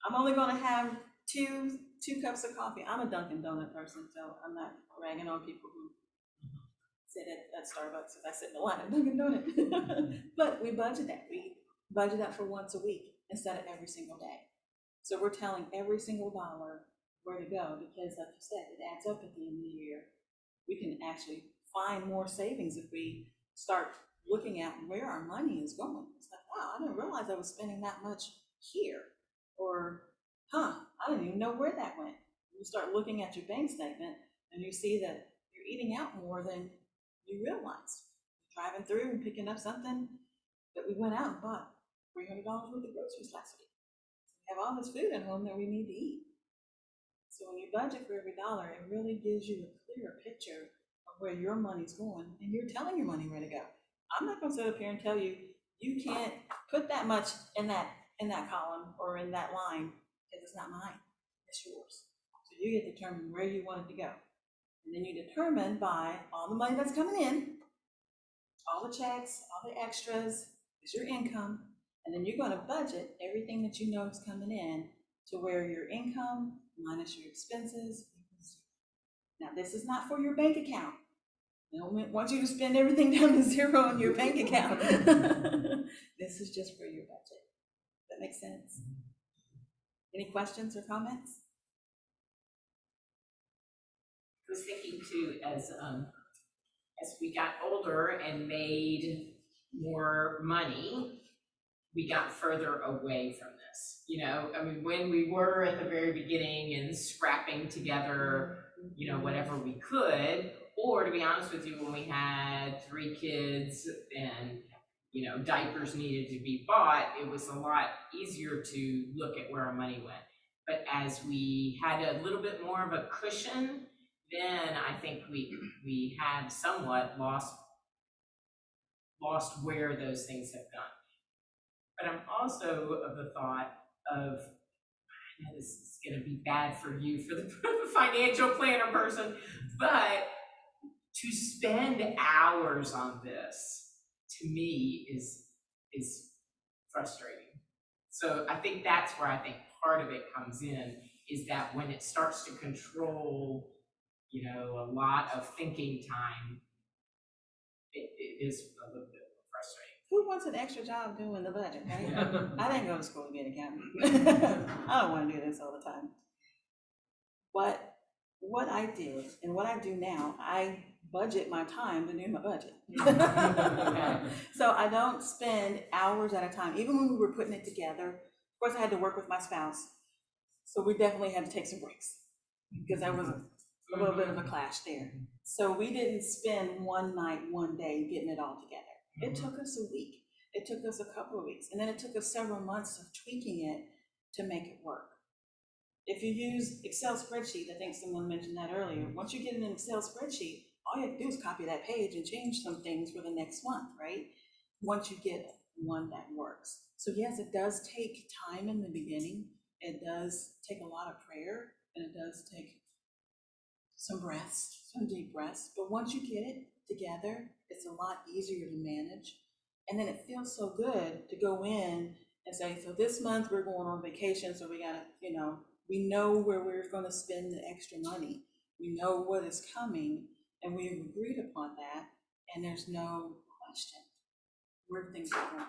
I'm only gonna have two cups of coffee. I'm a Dunkin' Donut person, so I'm not ragging on people who sit at Starbucks if I sit in the line at Dunkin' Donut. But we budget that. We budget that for once a week instead of every single day. So we're telling every single dollar where to go because, like you said, it adds up at the end of the year. we can actually find more savings if we start looking at where our money is going. It's like, wow, I didn't realize I was spending that much here. Or, I didn't even know where that went. You start looking at your bank statement and you see that you're eating out more than you realize. Driving through and picking up something that we went out and bought $300 worth of groceries last week. We have all this food at home that we need to eat. So when you budget for every dollar, it really gives you a clearer picture of where your money's going, and you're telling your money where to go. I'm not gonna sit up here and tell you, you can't put that much in that column or in that line, because it's not mine, it's yours. So you get to determine where you want it to go. And then you determine by all the money that's coming in, all the checks, all the extras, is your income, and then you're gonna budget everything that you know is coming in to where your income minus your expenses equals zero. Now, this is not for your bank account. I don't want you to spend everything down to zero on your bank account. This is just for your budget. That makes sense? Any questions or comments? I was thinking too, as we got older and made more money, we got further away from this. You know, I mean, when we were at the very beginning and scrapping together, you know, whatever we could, or to be honest with you, when we had 3 kids and, you know, diapers needed to be bought, it was a lot easier to look at where our money went. But as we had a little bit more of a cushion, then I think we have somewhat lost where those things have gone. But I'm also of the thought of, I know this is gonna be bad for you, for the financial planner person, but to spend hours on this, to me, is frustrating. So I think that's where I think part of it comes in, is that when it starts to control, you know, a lot of thinking time, it is a little bit frustrating. Who wants an extra job doing the budget, right? I didn't go to school to be an accountant. I don't want to do this all the time. What I did and what I do now, I budget my time to do my budget. So I don't spend hours at a time. Even when we were putting it together, of course I had to work with my spouse. So we definitely had to take some breaks because there was a little bit of a clash there. So we didn't spend one night, one day getting it all together. It took us a week. It took us a couple of weeks. And then it took us several months of tweaking it to make it work. If you use Excel spreadsheet, I think someone mentioned that earlier, once you get in an Excel spreadsheet, all you have to do is copy that page and change some things for the next month, right? Once you get one that works. So yes, it does take time in the beginning. It does take a lot of prayer, and it does take some breaths, some deep breaths. But once you get it together, it's a lot easier to manage. And then it feels so good to go in and say, so this month we're going on vacation, so we gotta, you know, we know where we're gonna spend the extra money. We know what is coming, and we've agreed upon that, and there's no question where things are going.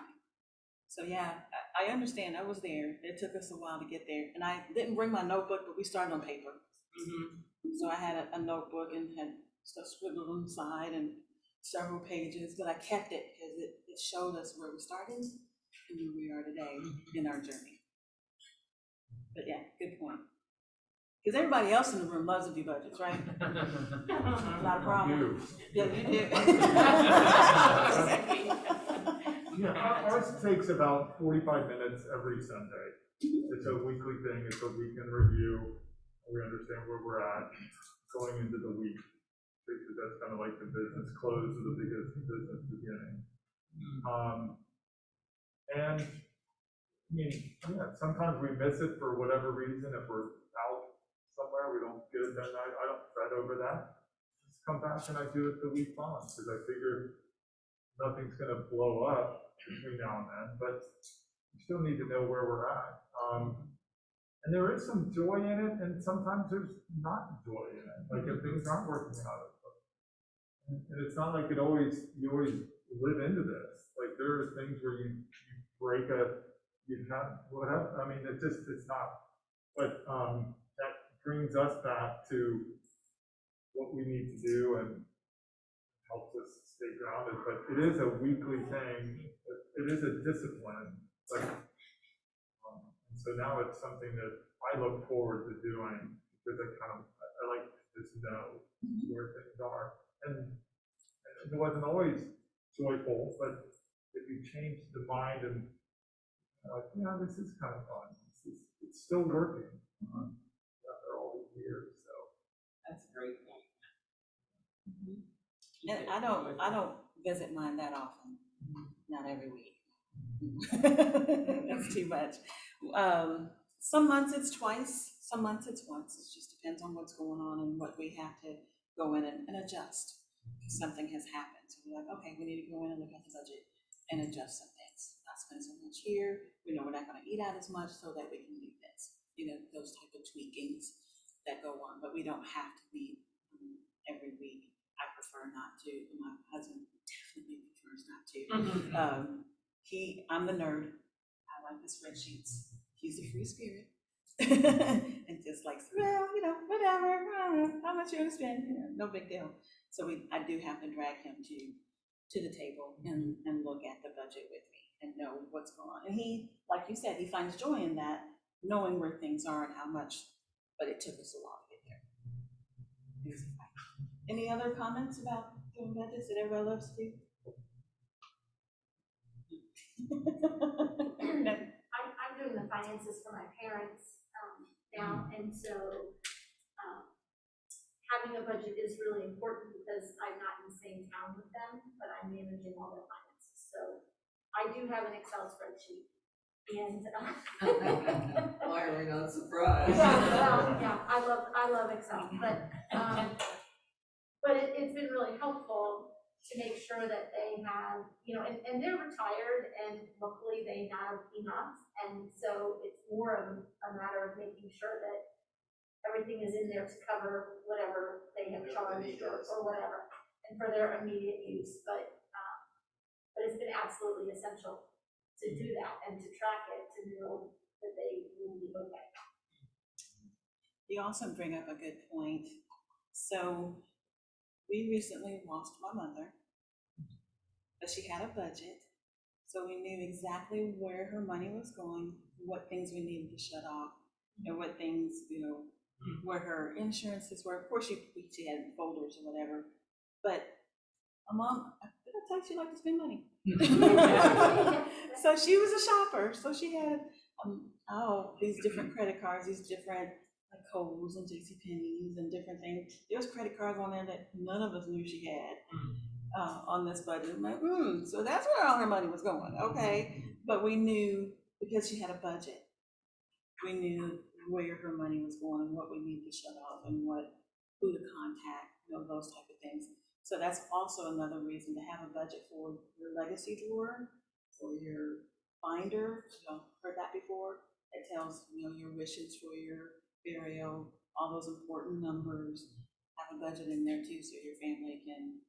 So yeah, I understand, I was there. It took us a while to get there, and I didn't bring my notebook, but we started on paper. So I had a notebook and had stuff scribbled on the side and several pages, but I kept it because it showed us where we started and where we are today in our journey. But yeah, good point. Because everybody else in the room loves to do budgets, right? Not a problem. Yeah, you do. Yeah, ours takes about 45 minutes every Sunday. It's a weekly thing, it's a weekend review. We understand where we're at going into the week, because that's kind of like the business close of the business beginning. And I mean, yeah, sometimes we miss it for whatever reason. If we're out somewhere, we don't get it that night. I don't fret over that. Just come back and I do it the week on, because I figure nothing's gonna blow up between now and then, but we still need to know where we're at. And there is some joy in it, and sometimes there's not joy in it, like if things aren't working out. And it's not like you always live into this. Like there are things where you break whatever. I mean, it's not. But that brings us back to what we need to do and helps us stay grounded, but it is a weekly thing, it is a discipline, like, and so now it's something that I look forward to doing, because I like to just know where things are, and it wasn't always joyful, but if you change the mind and, like, yeah, this is kind of fun, it's still working, after all these years, so. That's a great point. Keep And it I joyful. don't visit mine that often, not every week. That's too much. Some months it's twice, some months it's once. It just depends on what's going on and what we have to go in and adjust. Something has happened, so we're like, okay, we need to go in and look at the budget and adjust some things. Not spend so much here, we know we're not gonna eat out as much so that we can do this. Those type of tweakings that go on, but we don't have to meet every week. I prefer not to, my husband definitely prefers not to. I'm the nerd, I like the spreadsheets, he's a free spirit. And just like, well, whatever, how much you gonna spend, no big deal. So I do have to drag him to the table and look at the budget with me and know what's going on. And he, like you said, he finds joy in that, knowing where things are and how much, but it took us a while to get there. Any other comments about doing budgets that everybody loves to do? No. I'm doing the finances for my parents, now, and so, having a budget is really important because I'm not in the same town with them, but I'm managing all their finances, so I do have an Excel spreadsheet, and, Why are we not surprised? yeah, I love Excel, but it's been really helpful to make sure that they have, and they're retired, and luckily they have enough, and so it's more of a matter of making sure that everything is in there to cover whatever they have charged or whatever, and for their immediate use, but it's been absolutely essential to do that and to track it, to know that they will be okay. You also bring up a good point. So we recently lost my mother, but she had a budget, so we knew exactly where her money was going, what things we needed to shut off, and what things, where her insurances were. Of course, she had folders or whatever, but my mom, I tell you, she liked to spend money. So she was a shopper, so she had these different credit cards, these different like Kohl's and JCPenney's and different things. There was credit cards on there that none of us knew she had on this budget. I'm like, so that's where all her money was going, okay? But we knew, because she had a budget, we knew where her money was going and what we needed to shut off and who to contact, those type of things. So that's also another reason to have a budget for your legacy drawer, for your binder. Heard that before? It tells, your wishes for your burial, all those important numbers. Have a budget in there too, so your family can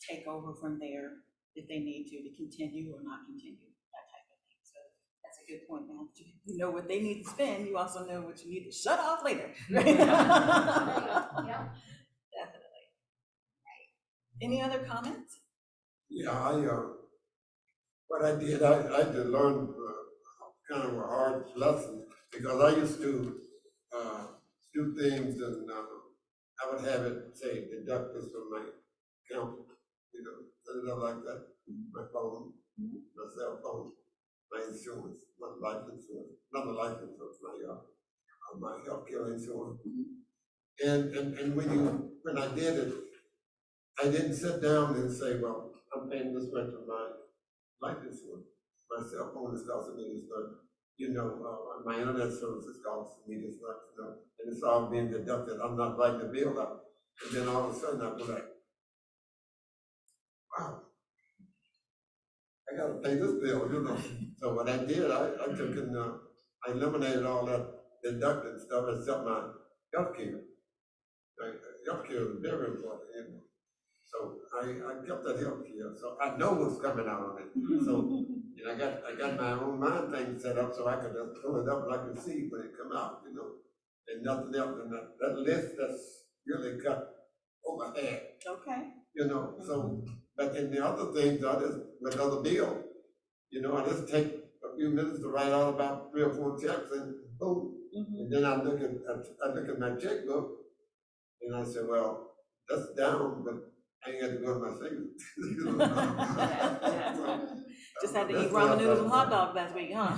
take over from there if they need to continue or not continue, that type of thing. So that's a good point. Now you know what they need to spend, you also know what you need to shut off later. Right? Yeah. Definitely. Any other comments? Yeah, what I did, I had to learn kind of a hard lesson, because I used to do things and I would have it, say, deducted from my account, set it up like that, my phone, my cell phone, my insurance, my life insurance, not my life insurance, my healthcare insurance. And when I did it, I didn't sit down and say, well, I'm paying this much for my life insurance. My cell phone is costing me this much. My internet service is costing me this much, and it's all being deducted. I'm not writing the bill up. And then all of a sudden I go like, wow, I gotta pay this bill, So what I did, I took and I eliminated all that deducted stuff except my healthcare. Healthcare is very important, So I kept that healthcare, so I know what's coming out of it. So I got my own mind thing set up so I could just pull it up and I can see when it come out, and nothing else. And that list that's really cut overhead, Okay. you know, so, but in the other things, I just, another bill, you know, I just take a few minutes to write out about 3 or 4 checks and boom. Mhm. And then I look at my checkbook and I say, well, that's down, but I ain't got to go to my savings. You know? Yeah. So, Just had to that's eat what I ramen noodles and hot thought. dogs last week, huh?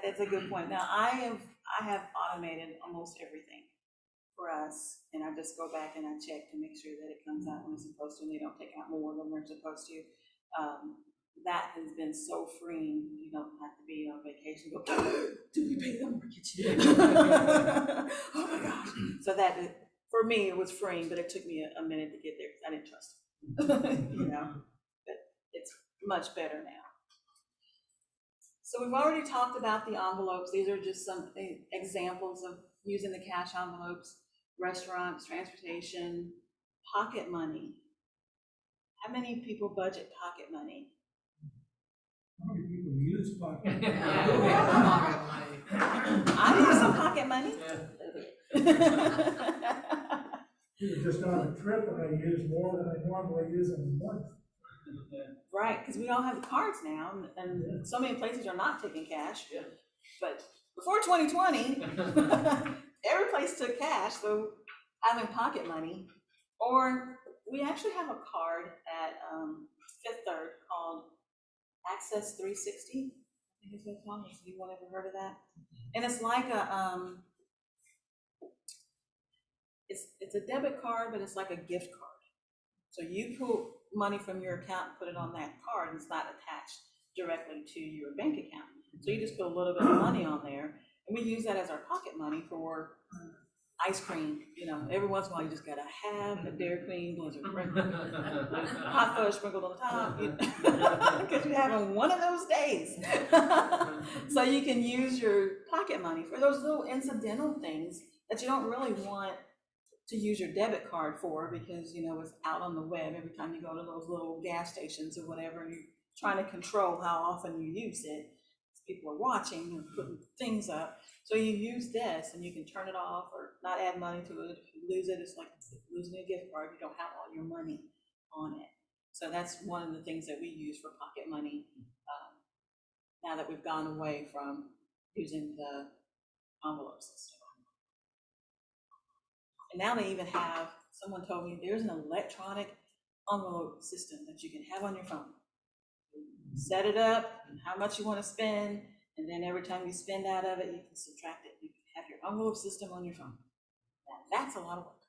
That's a good point. Now, I have automated almost everything for us, and I just go back and I check to make sure that it comes out when it's supposed to, and they don't take out more than they're supposed to. That has been so freeing. You don't have to be on vacation, go, did we pay the mortgage? Oh my gosh. So that, for me, it was freeing, but it took me a minute to get there because I didn't trust it. You know, but it's much better now. So we've already talked about the envelopes. These are just some examples of using the cash envelopes: restaurants, transportation, pocket money. How many people budget pocket money? How many people use pocket? I use some pocket money. You're just on a trip and I use more than I normally use in a month. Right, because we all have cards now, and so many places are not taking cash. Yeah. But before 2020, every place took cash, so having pocket money. Or we actually have a card at Fifth Third called Access 360. I think it's what it's called. Has anyone ever heard of that? And it's like a it's a debit card, but it's like a gift card. So you pull money from your account and put it on that card, and it's not attached directly to your bank account. So you just put a little bit of money on there, and we use that as our pocket money for ice cream. You know, every once in a while you just gotta have a Dairy Queen Blizzard, hot fudge sprinkled on the top, because you're having one of those days. So you can use your pocket money for those little incidental things that you don't really want to use your debit card for, because you know it's out on the web every time you go to those little gas stations or whatever, and you're trying to control how often you use it. People are watching and putting things up. So you use this and you can turn it off or not add money to it. If you lose it, it's like losing a gift card. You don't have all your money on it. So that's one of the things that we use for pocket money now that we've gone away from using the envelope system. And now they even have, someone told me there's an electronic envelope system that you can have on your phone. Set it up and how much you want to spend, and then every time you spend out of it, you can subtract it. You can have your envelope system on your phone. Now, that's a lot of work.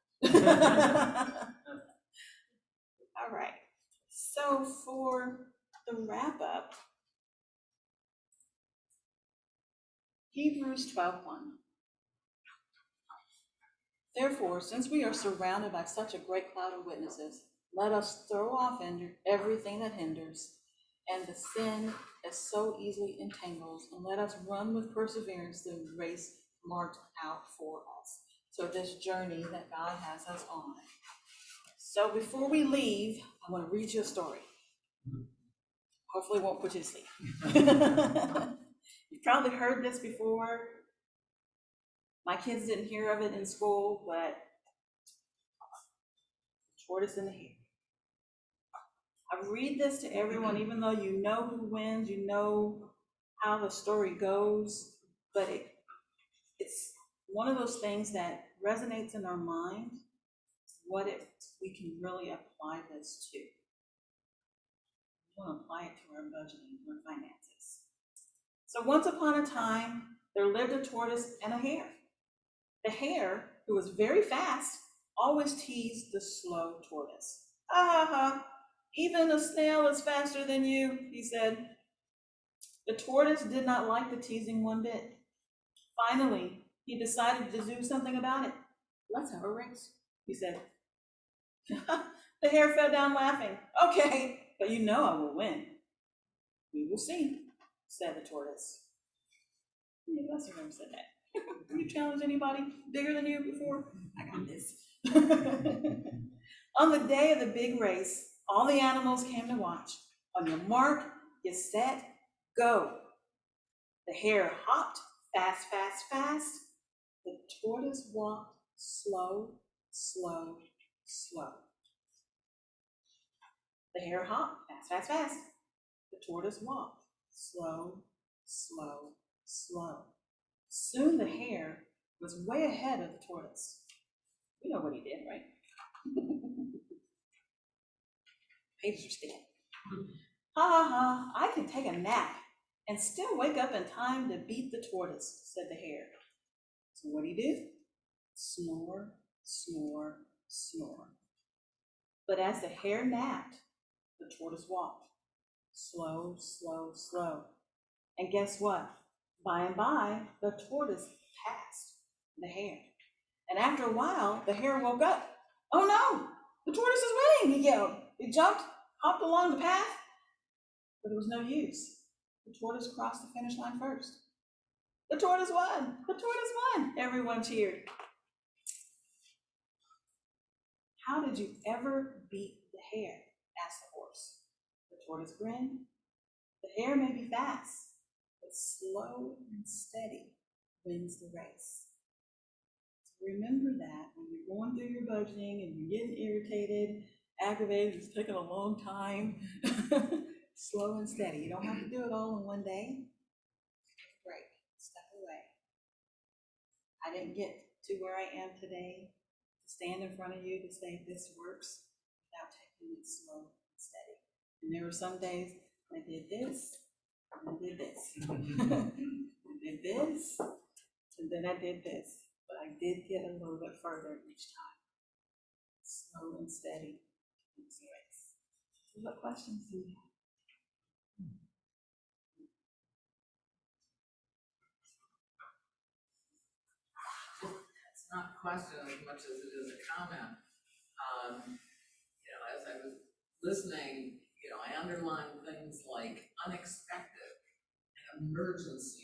All right. So for the wrap up, Hebrews 12:1. Therefore, since we are surrounded by such a great cloud of witnesses, let us throw off everything that hinders and the sin that so easily entangles, and let us run with perseverance the race marked out for us. So this journey that God has us on. So before we leave, I want to read you a story. Hopefully it won't put you to sleep. You've probably heard this before. My kids didn't hear of it in school, but tortoise in the hare. I read this to everyone, even though you know who wins, you know how the story goes, but it's one of those things that resonates in our mind, what we can really apply this to. We want to apply it to our budgeting, to our finances. So once upon a time, there lived a tortoise and a hare. The hare, who was very fast, always teased the slow tortoise. Even a snail is faster than you, he said. The tortoise did not like the teasing one bit. Finally, he decided to do something about it. Let's have a race, he said. The hare fell down laughing. Okay, but you know I will win. We will see, said the tortoise. Maybe that's the room said that. Have you challenged anybody bigger than you before? I got this. On the day of the big race, all the animals came to watch. On your mark, get set, go. The hare hopped fast, fast, fast. The tortoise walked slow, slow, slow. The hare hopped, fast, fast, fast. The tortoise walked, slow, slow, slow. Soon the hare was way ahead of the tortoise. You know what he did, right? Pages are sticking. Ha ha ha, I can take a nap and still wake up in time to beat the tortoise, said the hare. So what do you do? Snore, snore, snore. But as the hare napped, the tortoise walked. Slow, slow, slow. And guess what? By and by, the tortoise passed the hare. And after a while, the hare woke up. Oh no, the tortoise is winning, he yelled. He jumped, hopped along the path, but it was no use. The tortoise crossed the finish line first. The tortoise won! The tortoise won! Everyone cheered. How did you ever beat the hare? Asked the horse. The tortoise grinned. The hare may be fast, but slow and steady wins the race. So remember that when you're going through your budgeting and you're getting irritated, aggravated, it's taking a long time, slow and steady. You don't have to do it all in one day. Break, step away. I didn't get to where I am today to stand in front of you to say this works without taking it slow and steady. And there were some days I did this, and I did this. I did this, and then I did this. But I did get a little bit further each time. Slow and steady. So what questions do you have? It's not a question as much as it is a comment. As I was listening, I underlined things like unexpected and emergencies.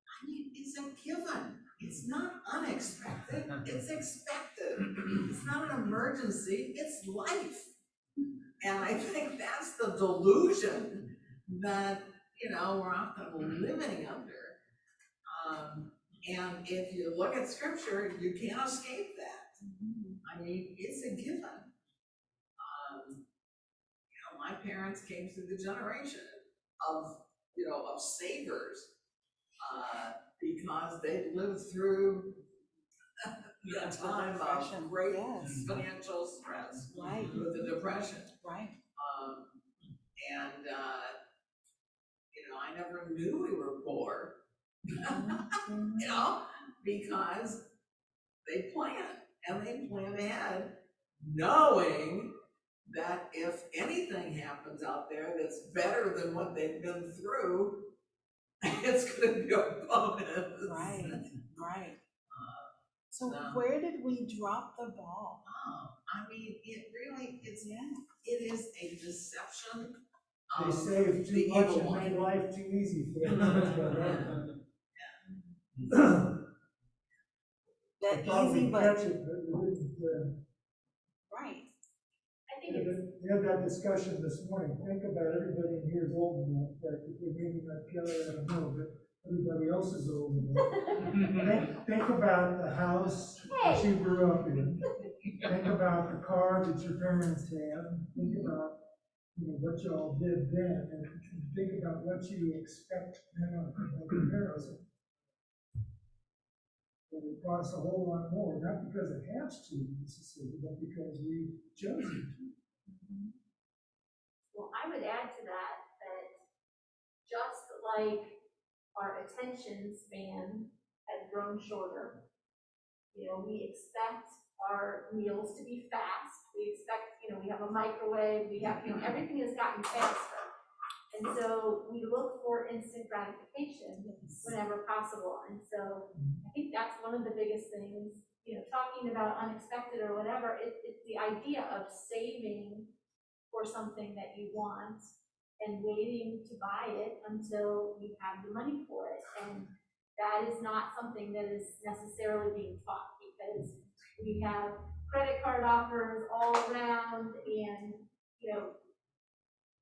I mean, it's a given. It's not unexpected, it's expected. It's not an emergency, it's life. And I think that's the delusion that, we're often living under. And if you look at scripture, you can't escape that. I mean, it's a given. My parents came through the generation of savers, because they lived through the time of great financial stress, Right. with the Depression. Right. And I never knew we were poor, because they planned, and they planned ahead, knowing that if anything happens out there that's better than what they've been through, it's going to be a bonus. Right, right. So where did we drop the ball? I mean, it really is. It is a deception. They saved too much and made life too easy for them. That easy, but catch it, but we didn't. right. I think it's, We had that discussion this morning. Think about everybody in here is old enough, that if you're maybe not Kelly, I don't know, but everybody else is old enough. Think about the house that you grew up in. Think about the car that your parents had. Think about what y'all did then, and think about what you expect now from comparison. And it costs a whole lot more, not because it has to necessarily, but because we chose it to. well, I would add to that, just like our attention span has grown shorter, we expect our meals to be fast. We expect, we have a microwave, we have, everything has gotten faster. And so we look for instant gratification whenever possible. And so I think that's one of the biggest things, talking about unexpected or whatever, it's the idea of saving for something that you want and waiting to buy it until you have the money for it. And that is not something that is necessarily being taught, because we have credit card offers all around, and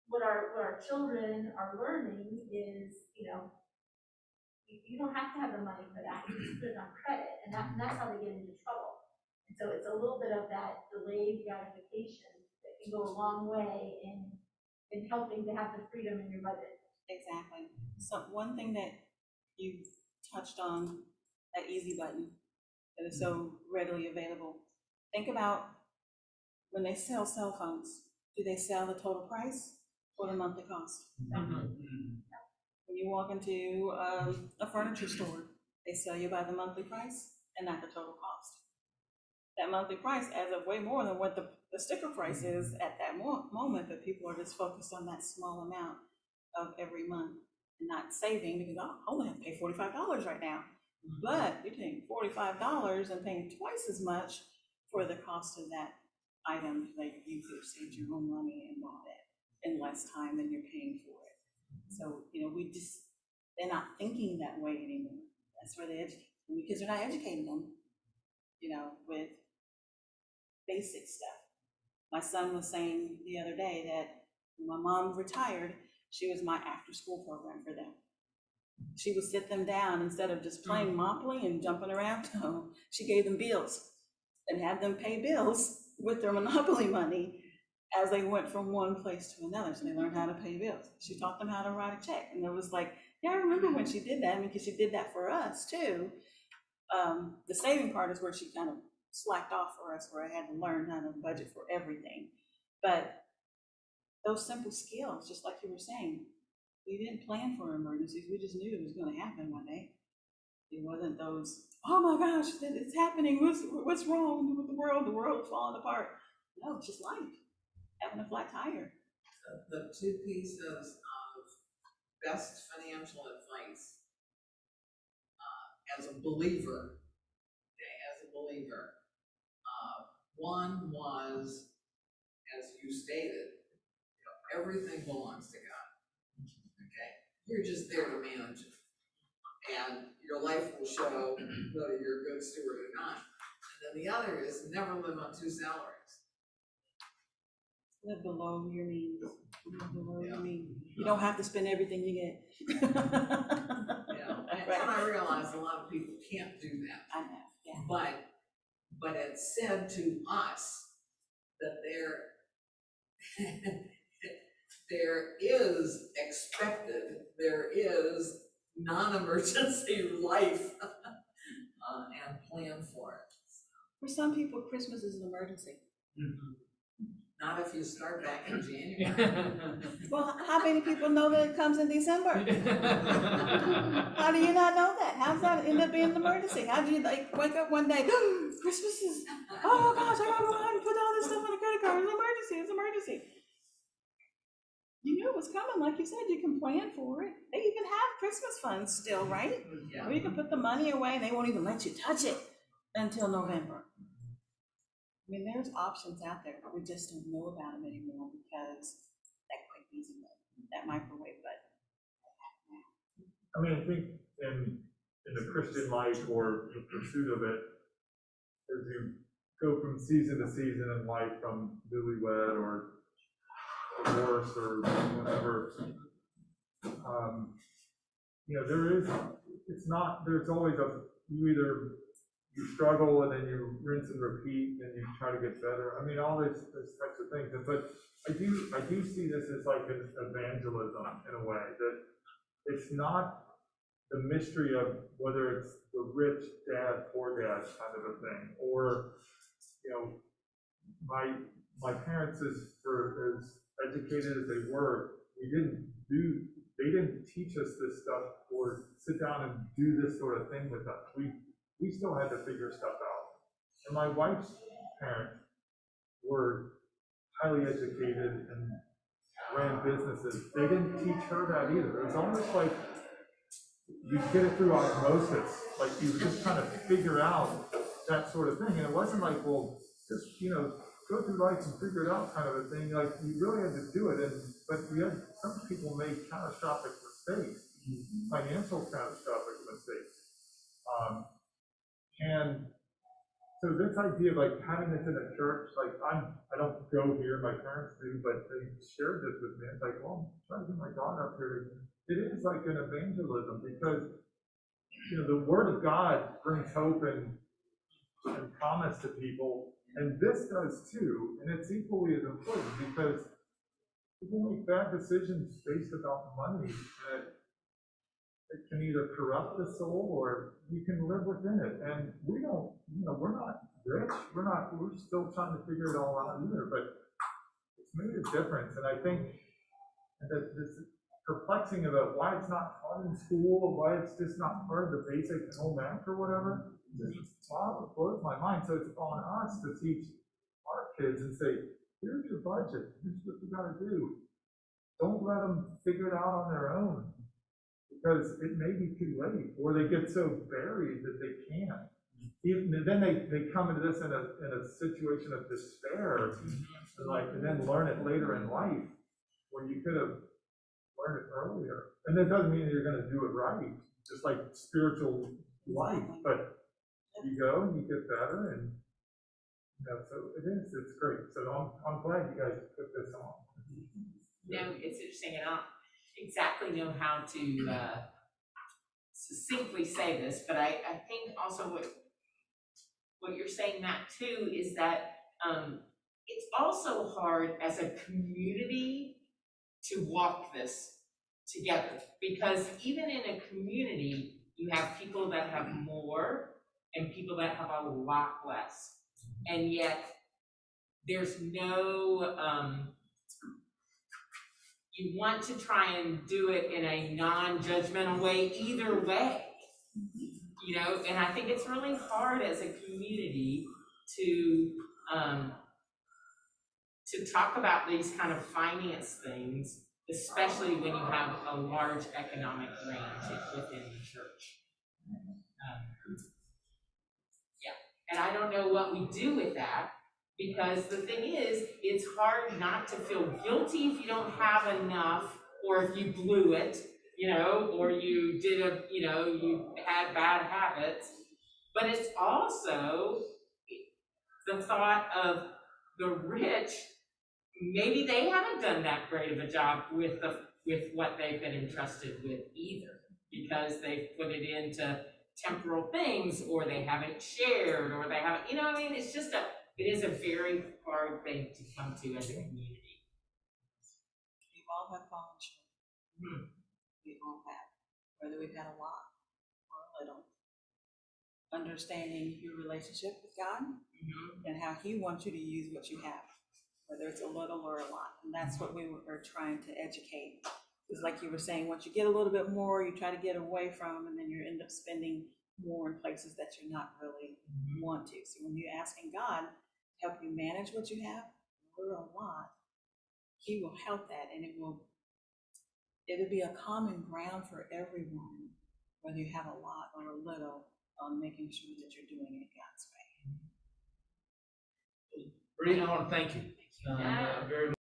what our children are learning is, you don't have to have the money for that, you just put it on credit, and that's how they get into trouble. And so it's a little bit of that delayed gratification that can go a long way in helping to have the freedom in your budget. Exactly. So one thing that you touched on, that easy button that is so readily available. Think about when they sell cell phones, do they sell the total price or the monthly cost? When you walk into a furniture store, they sell you by the monthly price and not the total cost. That monthly price adds up way more than what the sticker price is at that moment, but people are just focused on that small amount of every month and not saving because I only have to pay $45 right now. But you're paying $45 and paying twice as much for the cost of that item that you could have saved your own money and bought it in less time than you're paying for it. So, they're not thinking that way anymore. That's where they educate them because they're not educating them, with basic stuff. My son was saying the other day that when my mom retired, she was my after school program for them. She would sit them down instead of just playing Monopoly and jumping around. She gave them bills and had them pay bills with their Monopoly money as they went from one place to another. So they learned how to pay bills. She taught them how to write a check. And it was like, yeah, I remember when she did that because she did that for us too. The saving part is where she kind of slacked off for us, where I had to learn how to budget for everything. But those simple skills, just like you were saying, we didn't plan for emergencies. We just knew it was going to happen one day. It wasn't those, oh my gosh, it's happening. What's wrong with the world? The world's falling apart. No, it's just life. Having a flat tire. The two pieces of best financial advice as a believer, one was, as you stated, everything belongs to God. Okay, you're just there to manage it, and your life will show whether you're a good steward or not. And then the other is never live on two salaries. Live below your means. Live below your means. You don't have to spend everything you get. And I realize a lot of people can't do that. I know, yeah. But it's said to us that there is expected, there is non-emergency life and plan for it. For some people, Christmas is an emergency. Not if you start back in January. Well, how many people know that it comes in December? How do you not know that? How's that end up being an emergency? How do you wake up one day, Christmas is, oh gosh, I gotta go out and put all this stuff on the credit card. It's an emergency. You knew it was coming, like you said, you can plan for it. They even have Christmas funds still, right? Yeah. Where you can put the money away and they won't even let you touch it until November. I mean, there's options out there, but we just don't know about them anymore because that quick easy button, that microwave button. I mean, I think in the Christian life or the pursuit of it, as you go from season to season in life, from newlywed or divorce or whatever, there's always you struggle and then you rinse and repeat and you try to get better. I mean, all those types of things. But I do see this as like an evangelism in a way, that it's not the mystery of whether it's the rich dad, poor dad kind of a thing, or, my parents, as educated as they were, they didn't teach us this stuff or sit down and do this sort of thing with us. We still had to figure stuff out. And my wife's parents were highly educated and ran businesses. They didn't teach her that either. It was almost like you get it through osmosis, like you just kind of figure out that sort of thing. And it wasn't like, well, just, go through life and figure it out kind of a thing. Like, you really had to do it. But some people made catastrophic mistakes, financial catastrophic mistakes. And so this idea of like having this in a church, like I don't go here, my parents do, but they shared this with me. It's like, well, I'm trying to get my daughter up here. It is like an evangelism because you know, the word of God brings hope and promise to people, and this does too, and it's equally as important because people make bad decisions based about money that it can either corrupt the soul or you can live within it. And we don't, you know, we're not rich, we're still trying to figure it all out either, but it's made a difference. And I think that this perplexing about why it's not taught in school, why it's just not part of the basic home ec or whatever, just blows my mind. So it's on us to teach our kids and say, here's your budget, here's what you gotta do. Don't let them figure it out on their own, because it may be too late, or they get so buried that they can't. Even then they come into this in a situation of despair, and then learn it later in life, when you could have learned it earlier. And that doesn't mean you're gonna do it right, just like spiritual life, but you go and you get better, and you know, so it's great. So I'm glad you guys put this on. No, it's interesting, and I don't exactly know how to succinctly say this, but I think also what you're saying, Matt, too, is that it's also hard as a community to walk this together, because even in a community, you have people that have more and people that have a lot less, and yet there's no you want to try and do it in a non-judgmental way either way, you know, and I think it's really hard as a community to talk about these kind of finance things, especially when you have a large economic range within the church. And I don't know what we do with that, because the thing is, it's hard not to feel guilty if you don't have enough, or if you blew it, you know, or you did you had bad habits. But it's also the thought of the rich, maybe they haven't done that great of a job with what they've been entrusted with either, because they've put it into temporal things, or they haven't shared, or they haven't, you know, I mean, it is a very hard thing to come to as a community. We all have fallen short. We all have, whether we've had a lot or a little. Understanding your relationship with God and how He wants you to use what you have, whether it's a little or a lot. And that's what we were trying to educate. It's like you were saying, once you get a little bit more, you try to get away from, and then you end up spending more in places that you're not really want to. So when you're asking God to help you manage what you have, or a lot, He will help that, and it'll be a common ground for everyone, whether you have a lot or a little, on making sure that you're doing it God's way. Bree, I want to thank you very much.